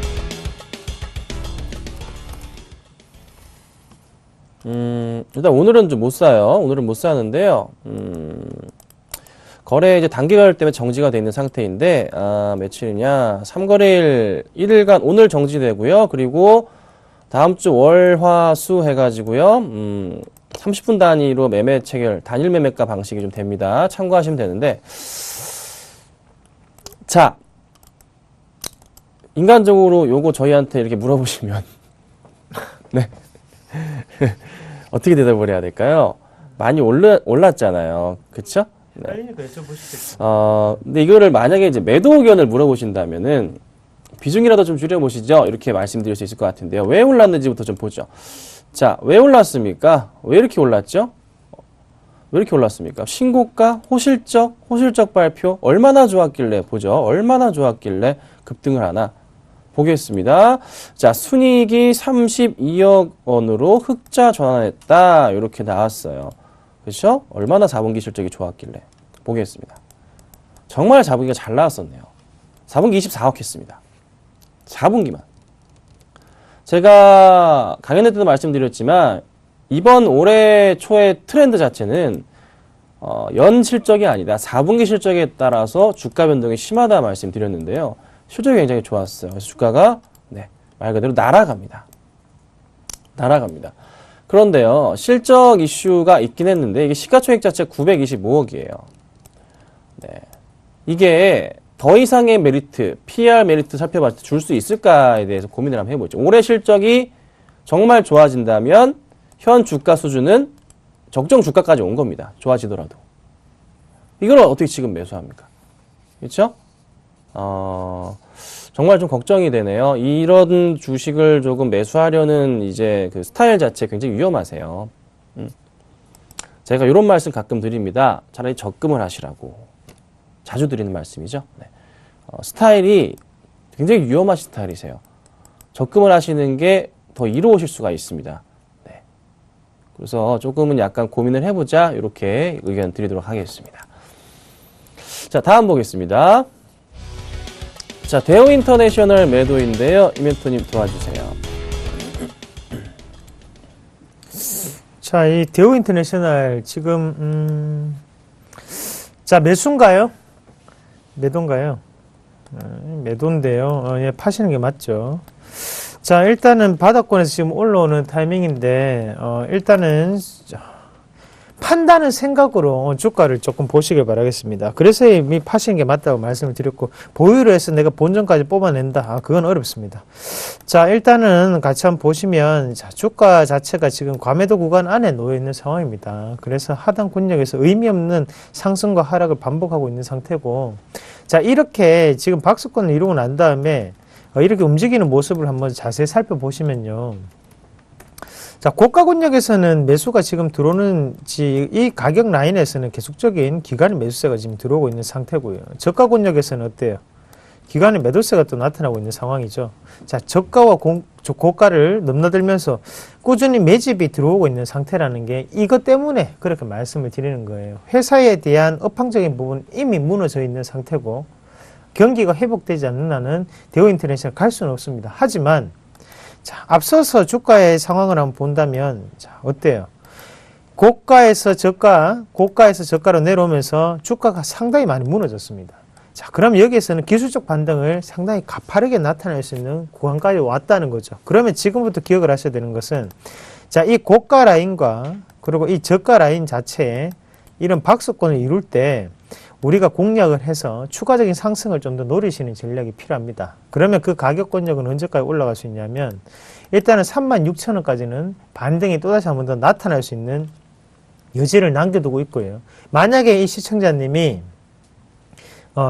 일단 오늘은 좀 못 사요. 오늘은 못 사는데요. 거래 이제 단기가율 때문에 정지가 돼 있는 상태인데, 며칠이냐. 3거래일 1일간 오늘 정지되고요. 그리고 다음 주 월, 화, 수 해가지고요. 30분 단위로 매매 체결, 단일 매매가 방식이 좀 됩니다. 참고하시면 되는데, 자, 인간적으로 요거 저희한테 이렇게 물어보시면, 네. 어떻게 대답을 해야 될까요? 많이 올랐잖아요. 그쵸? 네. 빨리니까 여쭤보시겠죠. 근데 이거를 만약에 이제 매도 의견을 물어보신다면은, 비중이라도 좀 줄여보시죠. 이렇게 말씀드릴 수 있을 것 같은데요. 왜 올랐는지부터 좀 보죠. 자, 왜 올랐습니까? 왜 이렇게 올랐죠? 왜 이렇게 올랐습니까? 신고가, 호실적 발표, 얼마나 좋았길래, 보죠. 얼마나 좋았길래 급등을 하나? 보겠습니다. 자, 순이익이 32억 원으로 흑자 전환했다. 이렇게 나왔어요. 그렇죠? 얼마나 4분기 실적이 좋았길래. 보겠습니다. 정말 4분기가 잘 나왔었네요. 4분기 24억 했습니다. 4분기만. 제가 강연회 때도 말씀드렸지만 이번 올해 초의 트렌드 자체는 연 실적이 아니다. 4분기 실적에 따라서 주가 변동이 심하다 말씀드렸는데요. 실적이 굉장히 좋았어요. 그래서 주가가 말 그대로 날아갑니다. 날아갑니다. 그런데요. 실적 이슈가 있긴 했는데 이게 시가총액 자체 925억이에요. 네. 이게 더 이상의 메리트, PR 메리트 살펴봤을 때 줄 수 있을까에 대해서 고민을 한번 해보죠. 올해 실적이 정말 좋아진다면 현 주가 수준은 적정 주가까지 온 겁니다. 좋아지더라도. 이걸 어떻게 지금 매수합니까? 그렇죠? 정말 좀 걱정이 되네요. 이런 주식을 조금 매수하려는 이제 그 스타일 자체 굉장히 위험하세요. 제가 이런 말씀 가끔 드립니다. 차라리 적금을 하시라고. 자주 드리는 말씀이죠. 네. 스타일이 굉장히 위험하신 스타일이세요. 적금을 하시는 게 더 이로우실 수가 있습니다. 네. 그래서 조금은 약간 고민을 해보자 이렇게 의견 드리도록 하겠습니다. 자, 다음 보겠습니다. 자, 대우 인터내셔널 매도인데요. 이멘토님 도와주세요. 자, 이 대우 인터내셔널 지금 자, 매수인가요? 매도인가요? 매도인데요. 예, 파시는 게 맞죠. 자, 일단은 바닥권에서 지금 올라오는 타이밍인데 일단은 판다는 생각으로 주가를 조금 보시길 바라겠습니다. 그래서 이미 파시는 게 맞다고 말씀을 드렸고, 보유를 해서 내가 본전까지 뽑아낸다. 그건 어렵습니다. 자, 일단은 같이 한번 보시면, 자, 주가 자체가 지금 과매도 구간 안에 놓여 있는 상황입니다. 그래서 하단 권역에서 의미 없는 상승과 하락을 반복하고 있는 상태고, 자, 이렇게 지금 박스권을 이루고 난 다음에 이렇게 움직이는 모습을 한번 자세히 살펴보시면요. 자, 고가 권역에서는 매수가 지금 들어오는 이 가격 라인에서는 계속적인 기관의 매수세가 지금 들어오고 있는 상태고요. 저가 권역에서는 어때요? 기관의 매도세가 또 나타나고 있는 상황이죠. 자, 저가와 고가를 넘나들면서 꾸준히 매집이 들어오고 있는 상태라는 게 이것 때문에 그렇게 말씀을 드리는 거예요. 회사에 대한 업황적인 부분 이미 무너져 있는 상태고 경기가 회복되지 않는 한은 대우인터내셔널 갈 수는 없습니다. 하지만 자, 앞서서 주가의 상황을 한번 본다면, 자, 어때요? 고가에서 저가로 내려오면서 주가가 상당히 많이 무너졌습니다. 자, 그럼 여기에서는 기술적 반등을 상당히 가파르게 나타낼 수 있는 구간까지 왔다는 거죠. 그러면 지금부터 기억을 하셔야 되는 것은, 자, 이 고가 라인과 그리고 이 저가 라인 자체에 이런 박스권을 이룰 때 우리가 공략을 해서 추가적인 상승을 좀 더 노리시는 전략이 필요합니다. 그러면 그 가격 권역은 언제까지 올라갈 수 있냐면 일단은 36,000원까지는 반등이 또다시 한 번 더 나타날 수 있는 여지를 남겨두고 있고요. 만약에 이 시청자님이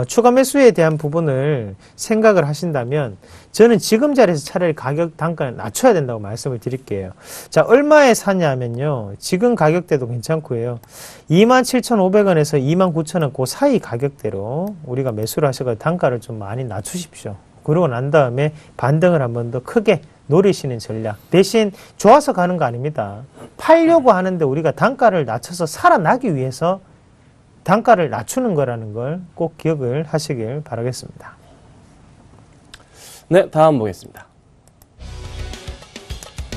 추가 매수에 대한 부분을 생각을 하신다면 저는 지금 자리에서 차라리 가격 단가를 낮춰야 된다고 말씀을 드릴게요. 자, 얼마에 사냐 하면요. 지금 가격대도 괜찮고요. 27,500원에서 29,000원 그 사이 가격대로 우리가 매수를 하셔서 단가를 좀 많이 낮추십시오. 그러고 난 다음에 반등을 한 번 더 크게 노리시는 전략. 대신 좋아서 가는 거 아닙니다. 팔려고 하는데 우리가 단가를 낮춰서 살아나기 위해서 단가를 낮추는 거라는 걸 꼭 기억을 하시길 바라겠습니다. 네, 다음 보겠습니다.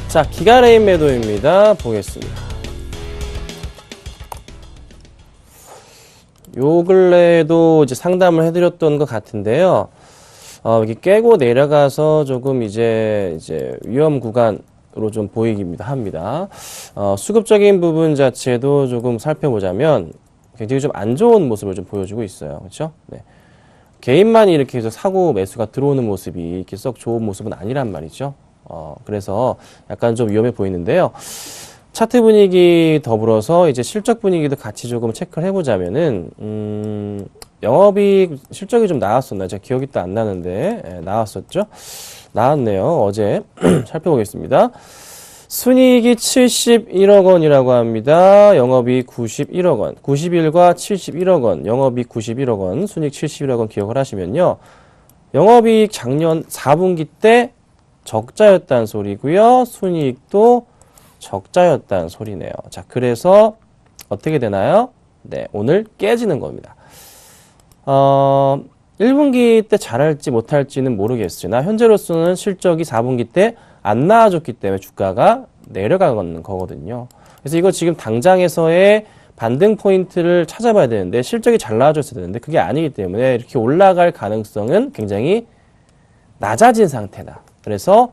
자, 기가레인 매도입니다. 보겠습니다. 요 근래에도 이제 상담을 해드렸던 것 같은데요. 이렇게 깨고 내려가서 조금 이제 위험 구간으로 좀 보이기도 합니다. 수급적인 부분 자체도 조금 살펴보자면 굉장히 좀 안 좋은 모습을 좀 보여주고 있어요. 그렇죠? 네. 개인만이 이렇게 해서 사고 매수가 들어오는 모습이 이렇게 썩 좋은 모습은 아니란 말이죠. 그래서 약간 좀 위험해 보이는데요. 차트 분위기 더불어서 이제 실적 분위기도 같이 조금 체크를 해보자면은, 영업이익 실적이 좀 나왔었나? 제가 기억이 또 안 나는데, 예, 나왔었죠? 나왔네요. 어제. 살펴보겠습니다. 순이익이 71억 원이라고 합니다. 영업이익 91억 원. 91과 71억 원. 영업이익 91억 원. 순이익 71억 원 기억을 하시면요. 영업이익 작년 4분기 때 적자였다는 소리고요. 순이익도 적자였다는 소리네요. 자, 그래서 어떻게 되나요? 네, 오늘 깨지는 겁니다. 1분기 때 잘할지 못할지는 모르겠으나 현재로서는 실적이 4분기 때 안 나아졌기 때문에 주가가 내려가는 거거든요. 그래서 이거 지금 당장에서의 반등 포인트를 찾아봐야 되는데 실적이 잘 나아졌어야 되는데 그게 아니기 때문에 이렇게 올라갈 가능성은 굉장히 낮아진 상태다. 그래서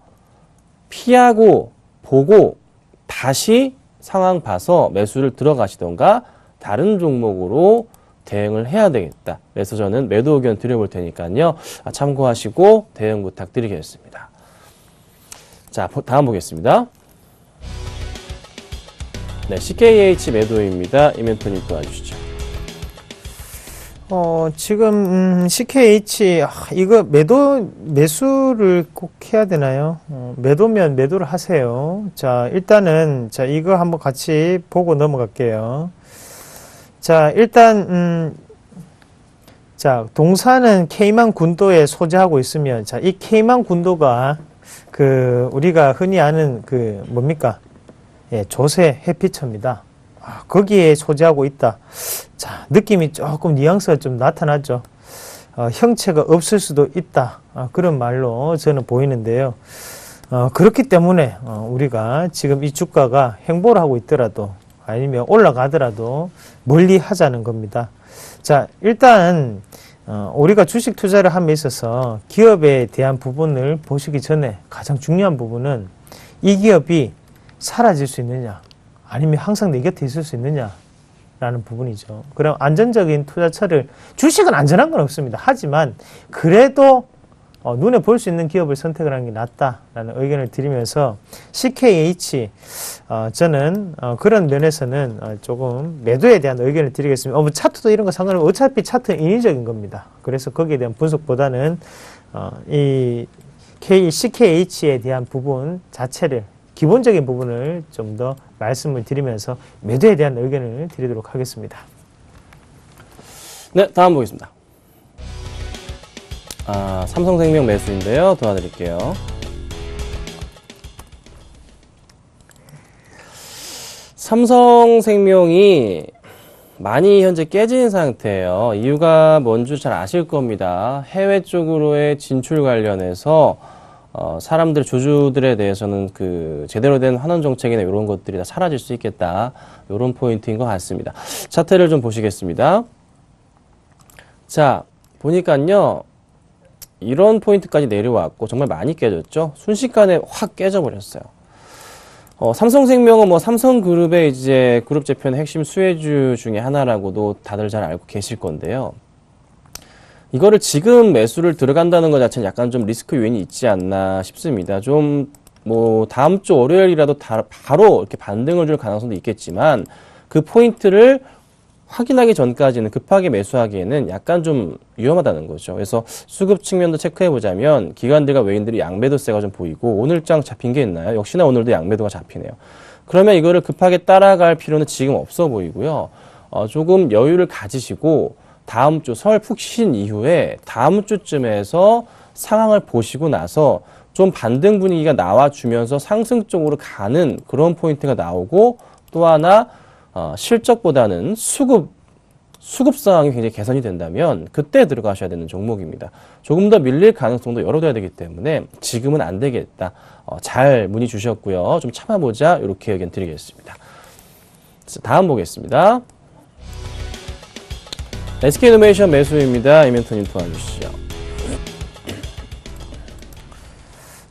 피하고 보고 다시 상황 봐서 매수를 들어가시던가 다른 종목으로 대응을 해야 되겠다. 그래서 저는 매도 의견 드려볼 테니까요. 참고하시고 대응 부탁드리겠습니다. 자, 다음 보겠습니다. 네, CKH 매도입니다. 이멘토님 도와주시죠. 지금 CKH 이거 매수를 꼭 해야 되나요? 매도면 매도를 하세요. 자, 일단은 자, 이거 한번 같이 보고 넘어갈게요. 자, 일단 자, 동사는 케이만 군도에 소재하고 있으면 자, 이 케이만 군도가 우리가 흔히 아는 뭡니까? 예, 조세 해피처입니다. 거기에 소재하고 있다. 자, 느낌이 조금 뉘앙스가 좀 나타나죠. 형체가 없을 수도 있다. 그런 말로 저는 보이는데요. 그렇기 때문에 우리가 지금 이 주가가 횡보를 하고 있더라도 아니면 올라가더라도 멀리 하자는 겁니다. 자, 일단 우리가 주식 투자를 함에 있어서 기업에 대한 부분을 보시기 전에 가장 중요한 부분은 이 기업이 사라질 수 있느냐 아니면 항상 내 곁에 있을 수 있느냐 라는 부분이죠. 그럼 안전적인 투자처를, 주식은 안전한 건 없습니다. 하지만 그래도 눈에 볼 수 있는 기업을 선택을 하는 게 낫다라는 의견을 드리면서 CKH 저는 그런 면에서는 조금 매도에 대한 의견을 드리겠습니다. 뭐 차트도 이런 거 상관없이 어차피 차트는 인위적인 겁니다. 그래서 거기에 대한 분석보다는 이 CKH에 대한 부분 자체를, 기본적인 부분을 좀 더 말씀을 드리면서 매도에 대한 의견을 드리도록 하겠습니다. 네, 다음 보겠습니다. 삼성생명 매수인데요. 도와드릴게요. 삼성생명이 많이 현재 깨진 상태예요. 이유가 뭔지 잘 아실 겁니다. 해외 쪽으로의 진출 관련해서 사람들, 주주들에 대해서는 그 제대로 된 환원 정책이나 이런 것들이 다 사라질 수 있겠다. 이런 포인트인 것 같습니다. 차트를 좀 보시겠습니다. 자, 보니까요. 이런 포인트까지 내려왔고 정말 많이 깨졌죠. 순식간에 확 깨져버렸어요. 삼성생명은 뭐 삼성그룹의 이제 그룹 재편의 핵심 수혜주 중에 하나라고도 다들 잘 알고 계실 건데요. 이거를 지금 매수를 들어간다는 것 자체는 약간 좀 리스크 요인이 있지 않나 싶습니다. 좀 뭐 다음 주 월요일이라도 바로 이렇게 반등을 줄 가능성도 있겠지만 그 포인트를 확인하기 전까지는 급하게 매수하기에는 약간 좀 위험하다는 거죠. 그래서 수급 측면도 체크해 보자면 기관들과 외인들이 양매도세가 좀 보이고 오늘장 잡힌 게 있나요? 역시나 오늘도 양매도가 잡히네요. 그러면 이거를 급하게 따라갈 필요는 지금 없어 보이고요. 조금 여유를 가지시고 다음 주 설 푹 쉰 이후에 다음 주쯤에서 상황을 보시고 나서 좀 반등 분위기가 나와주면서 상승 쪽으로 가는 그런 포인트가 나오고 또 하나 실적보다는 수급 상황이 굉장히 개선이 된다면 그때 들어가셔야 되는 종목입니다. 조금 더 밀릴 가능성도 열어둬야 되기 때문에 지금은 안 되겠다. 잘 문의 주셨고요. 좀 참아보자. 이렇게 의견 드리겠습니다. 다음 보겠습니다. SK이노베이션 매수입니다. 이멘토님 도와주시죠.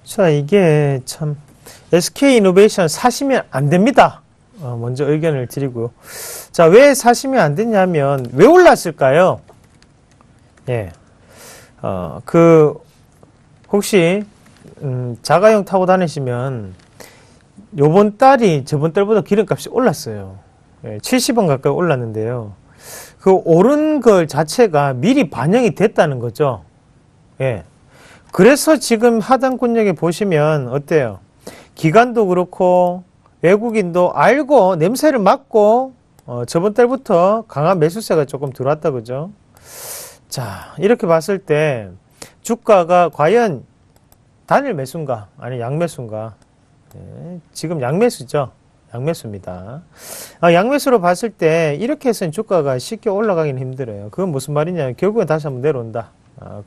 자, 이게 참 SK이노베이션 사시면 안 됩니다. 먼저 의견을 드리고요. 자, 왜 사시면 안 됐냐면, 왜 올랐을까요? 예. 혹시, 자가용 타고 다니시면, 요번 달이 저번 달보다 기름값이 올랐어요. 예, 70원 가까이 올랐는데요. 그 오른 걸 자체가 미리 반영이 됐다는 거죠. 예. 그래서 지금 하단권역에 보시면, 어때요? 기관도 그렇고, 외국인도 알고 냄새를 맡고 저번 달부터 강한 매수세가 조금 들어왔다 그죠? 자, 이렇게 봤을 때 주가가 과연 단일 매수인가 아니 양매수인가? 네, 지금 양매수죠. 양매수입니다. 양매수로 봤을 때 이렇게 해서는 주가가 쉽게 올라가기는 힘들어요. 그건 무슨 말이냐면 결국엔 다시 한번 내려온다.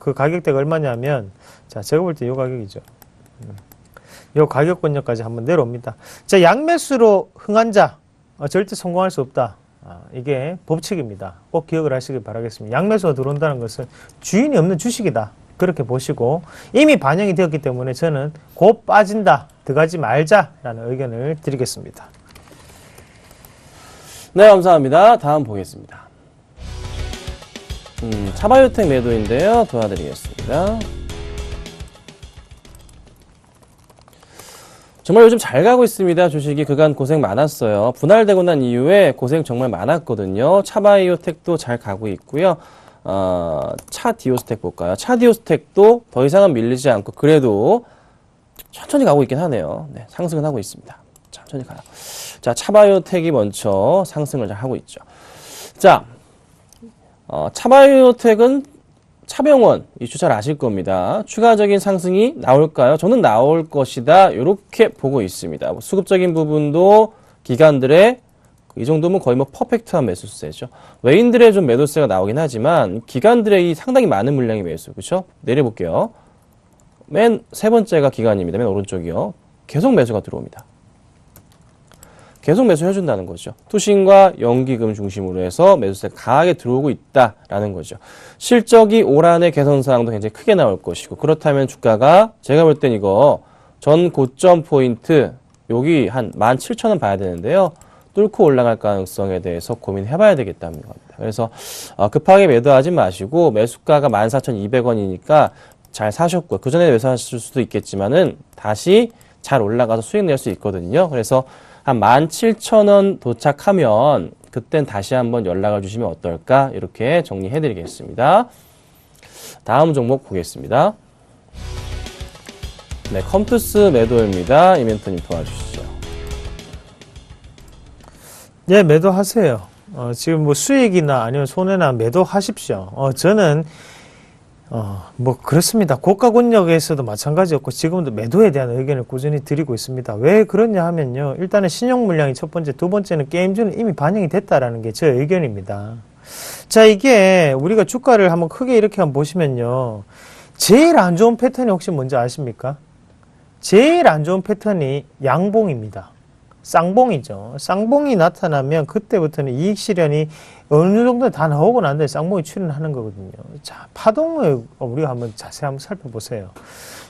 그 가격대가 얼마냐면 자, 제가 볼 때 이 가격이죠. 요 가격권역까지 한번 내려옵니다. 자, 양매수로 흥한 자 절대 성공할 수 없다. 이게 법칙입니다. 꼭 기억을 하시길 바라겠습니다. 양매수가 들어온다는 것은 주인이 없는 주식이다. 그렇게 보시고 이미 반영이 되었기 때문에 저는 곧 빠진다. 들어가지 말자라는 의견을 드리겠습니다. 네, 감사합니다. 다음 보겠습니다. 차바이오텍 매도인데요. 도와드리겠습니다. 정말 요즘 잘 가고 있습니다. 주식이 그간 고생 많았어요. 분할되고 난 이후에 고생 정말 많았거든요. 차바이오텍도 잘 가고 있고요. 차디오스텍 볼까요? 차디오스텍도 더 이상은 밀리지 않고 그래도 천천히 가고 있긴 하네요. 네, 상승은 하고 있습니다. 천천히 가요. 자, 차바이오텍이 먼저 상승을 잘 하고 있죠. 자, 차바이오텍은 차병원 이슈 잘 아실 겁니다. 추가적인 상승이 나올까요? 저는 나올 것이다. 이렇게 보고 있습니다. 수급적인 부분도 기관들의 이 정도면 거의 뭐 퍼펙트한 매수세죠. 외인들의 좀 매도세가 나오긴 하지만 기관들의 이 상당히 많은 물량의 매수, 그렇죠? 내려볼게요. 맨 세 번째가 기관입니다. 맨 오른쪽이요. 계속 매수가 들어옵니다. 계속 매수해준다는 거죠. 투신과 연기금 중심으로 해서 매수세가 강하게 들어오고 있다라는 거죠. 실적이 올 한해 개선사항도 굉장히 크게 나올 것이고 그렇다면 주가가 제가 볼 땐 이거 전 고점 포인트 여기 한 17,000원 봐야 되는데요. 뚫고 올라갈 가능성에 대해서 고민해봐야 되겠다는 겁니다. 그래서 급하게 매도하지 마시고 매수가가 14,200원이니까 잘 사셨고 그 전에 매수하실 수도 있겠지만은 다시 잘 올라가서 수익 낼 수 있거든요. 그래서 한 17,000원 도착하면 그땐 다시 한번 연락을 주시면 어떨까 이렇게 정리해 드리겠습니다. 다음 종목 보겠습니다. 네, 컴투스 매도입니다. 이멘토님 도와주시죠. 예, 매도하세요. 지금 뭐 수익이나 아니면 손해나 매도하십시오. 저는 뭐 그렇습니다. 고가 권역에서도 마찬가지였고 지금도 매도에 대한 의견을 꾸준히 드리고 있습니다. 왜 그러냐 하면요. 일단은 신용 물량이 첫 번째, 두 번째는 게임주는 이미 반영이 됐다라는 게 제 의견입니다. 자, 이게 우리가 주가를 한번 크게 이렇게 한번 보시면요. 제일 안 좋은 패턴이 혹시 뭔지 아십니까? 제일 안 좋은 패턴이 양봉입니다. 쌍봉이죠. 쌍봉이 나타나면 그때부터는 이익 실현이 어느 정도 다 나오고 난 다음에 쌍봉이 출현하는 거거든요. 자, 파동을 우리가 한번 자세히 한번 살펴보세요.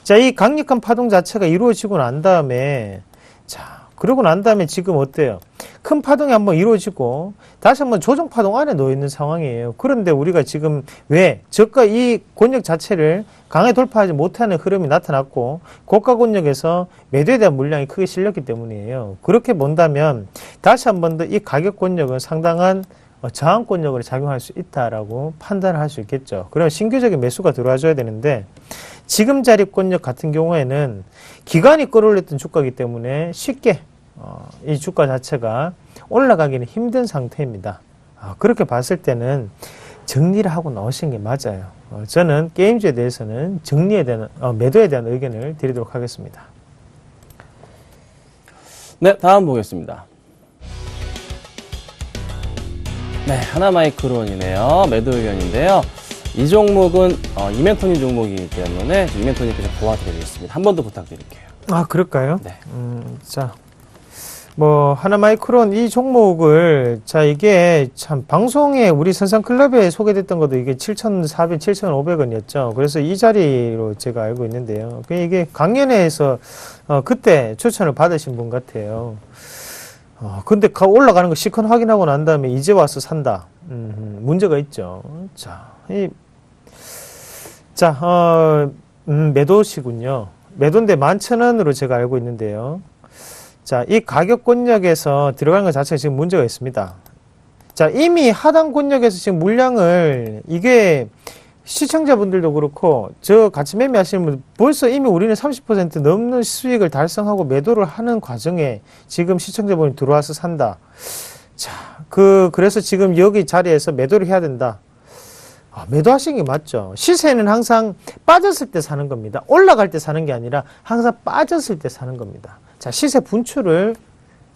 자, 이 강력한 파동 자체가 이루어지고 난 다음에 그러고 난 다음에 지금 어때요? 큰 파동이 한번 이루어지고 다시 한번 조정 파동 안에 놓여 있는 상황이에요. 그런데 우리가 지금 왜 저가 이 권역 자체를 강하게 돌파하지 못하는 흐름이 나타났고 고가 권역에서 매도에 대한 물량이 크게 실렸기 때문이에요. 그렇게 본다면 다시 한번 더 이 가격 권역은 상당한 저항 권역으로 작용할 수 있다라고 판단을 할 수 있겠죠. 그러면 신규적인 매수가 들어와줘야 되는데 지금 자리 권역 같은 경우에는 기간이 끌어올렸던 주가이기 때문에 쉽게 이 주가 자체가 올라가기는 힘든 상태입니다. 그렇게 봤을 때는 정리를 하고 나오신 게 맞아요. 저는 게임주에 대해서는 정리에 대한 매도에 대한 의견을 드리도록 하겠습니다. 네, 다음 보겠습니다. 네, 하나마이크론이네요. 매도 의견인데요. 이 종목은 이멘토님 종목이기 때문에 이멘토님께서 도와드리겠습니다. 한 번 더 부탁드릴게요. 그럴까요? 네. 자, 뭐 하나마이크론 이 종목을 이게 참 방송에 우리 선상클럽에 소개됐던 것도 이게 7,400, 7,500원이었죠. 그래서 이 자리로 제가 알고 있는데요. 이게 강연회에서 그때 추천을 받으신 분 같아요. 근데 올라가는 거 시컨 확인하고 난 다음에 이제 와서 산다. 문제가 있죠. 매도시군요. 매도인데 11,000원으로 제가 알고 있는데요. 자, 이 가격 권역에서 들어가는 것 자체가 지금 문제가 있습니다. 자, 이미 하단 권역에서 지금 물량을 이게 시청자분들도 그렇고 저 같이 매매하시는 분들 벌써 이미 우리는 30% 넘는 수익을 달성하고 매도를 하는 과정에 지금 시청자분이 들어와서 산다. 자, 그래서 지금 여기 자리에서 매도를 해야 된다. 매도하시는 게 맞죠. 시세는 항상 빠졌을 때 사는 겁니다. 올라갈 때 사는 게 아니라 항상 빠졌을 때 사는 겁니다. 자, 시세 분출을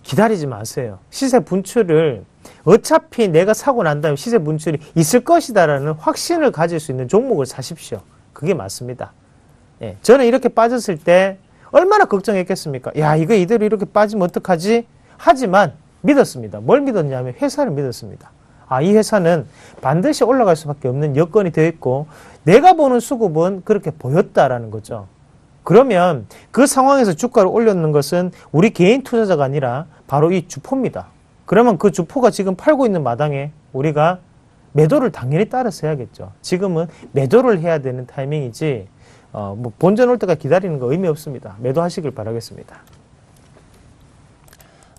기다리지 마세요. 시세 분출을 어차피 내가 사고 난 다음에 시세 분출이 있을 것이다라는 확신을 가질 수 있는 종목을 사십시오. 그게 맞습니다. 예, 저는 이렇게 빠졌을 때 얼마나 걱정했겠습니까? 야, 이거 이대로 이렇게 빠지면 어떡하지? 하지만 믿었습니다. 뭘 믿었냐면 회사를 믿었습니다. 이 회사는 반드시 올라갈 수밖에 없는 여건이 되어 있고 내가 보는 수급은 그렇게 보였다라는 거죠. 그러면 그 상황에서 주가를 올렸는 것은 우리 개인 투자자가 아니라 바로 이 주포입니다. 그러면 그 주포가 지금 팔고 있는 마당에 우리가 매도를 당연히 따라서 해야겠죠. 지금은 매도를 해야 되는 타이밍이지 뭐 본전 올 때까지 기다리는 거 의미 없습니다. 매도하시길 바라겠습니다.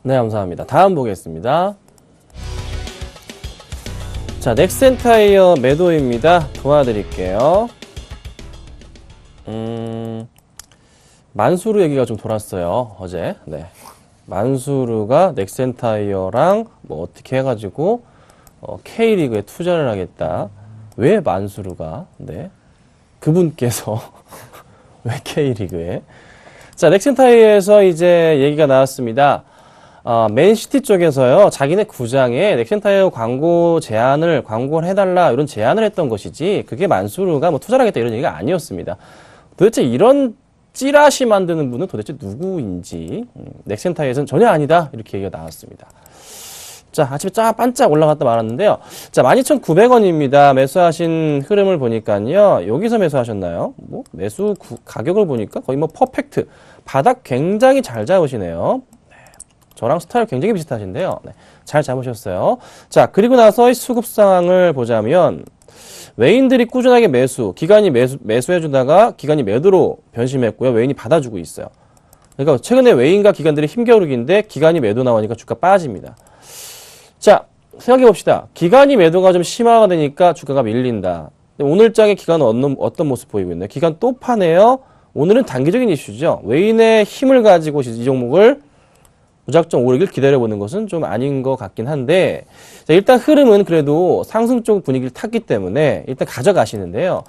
네, 감사합니다. 다음 보겠습니다. 자, 넥센타이어 매도입니다. 도와드릴게요. 만수르 얘기가 좀 돌았어요, 어제. 네. 만수르가 넥센타이어랑 뭐 어떻게 해가지고 K리그에 투자를 하겠다. 왜 만수르가? 네. 그분께서 왜 K리그에? 자, 넥센타이어에서 이제 얘기가 나왔습니다. 맨시티 쪽에서요, 자기네 구장에 넥센타이어 광고를 해달라, 이런 제안을 했던 것이지, 그게 만수르가 뭐 투자를 하겠다 이런 얘기가 아니었습니다. 도대체 이런 찌라시 만드는 분은 도대체 누구인지, 넥센타이어에서는 전혀 아니다, 이렇게 얘기가 나왔습니다. 자, 아침에 반짝 올라갔다 말았는데요. 자, 12,900원입니다. 매수하신 흐름을 보니까요, 여기서 매수하셨나요? 뭐, 가격을 보니까 거의 뭐 퍼펙트. 바닥 굉장히 잘 잡으시네요. 저랑 스타일 굉장히 비슷하신데요. 네, 잘 잡으셨어요. 자, 그리고 나서 수급 상황을 보자면 외인들이 꾸준하게 기관이 매수해주다가 기관이 매도로 변심했고요. 외인이 받아주고 있어요. 그러니까 최근에 외인과 기관들이 힘겨루기인데 기관이 매도 나오니까 주가 빠집니다. 자, 생각해 봅시다. 기관이 매도가 좀 심화가 되니까 주가가 밀린다. 오늘장의 기관은 어떤 모습 보이고 있나요? 기관 또 파네요. 오늘은 단기적인 이슈죠. 외인의 힘을 가지고 이 종목을 무작정 오르길 기다려보는 것은 좀 아닌 것 같긴 한데, 자, 일단 흐름은 그래도 상승 쪽 분위기를 탔기 때문에 일단 가져가시는데요.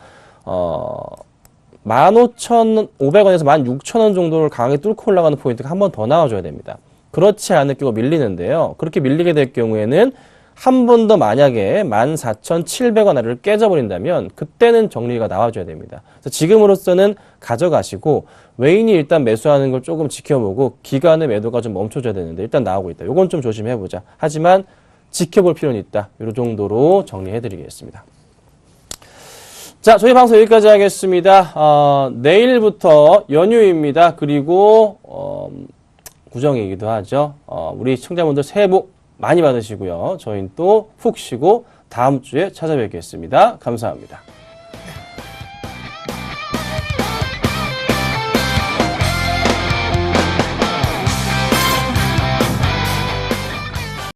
15,500원에서 16,000원 정도를 강하게 뚫고 올라가는 포인트가 한 번 더 나와줘야 됩니다. 그렇지 않을 경우 밀리는데요. 그렇게 밀리게 될 경우에는 한 번 더 만약에 14,700원 아래를 깨져버린다면 그때는 정리가 나와줘야 됩니다. 그래서 지금으로서는 가져가시고 외인이 일단 매수하는 걸 조금 지켜보고 기관의 매도가 좀 멈춰줘야 되는데 일단 나오고 있다. 요건 좀 조심해보자. 하지만 지켜볼 필요는 있다. 이 정도로 정리해드리겠습니다. 자, 저희 방송 여기까지 하겠습니다. 내일부터 연휴입니다. 그리고 구정이기도 하죠. 우리 시청자분들 새해 복 많이 받으시고요. 저희는 또 푹 쉬고 다음 주에 찾아뵙겠습니다. 감사합니다.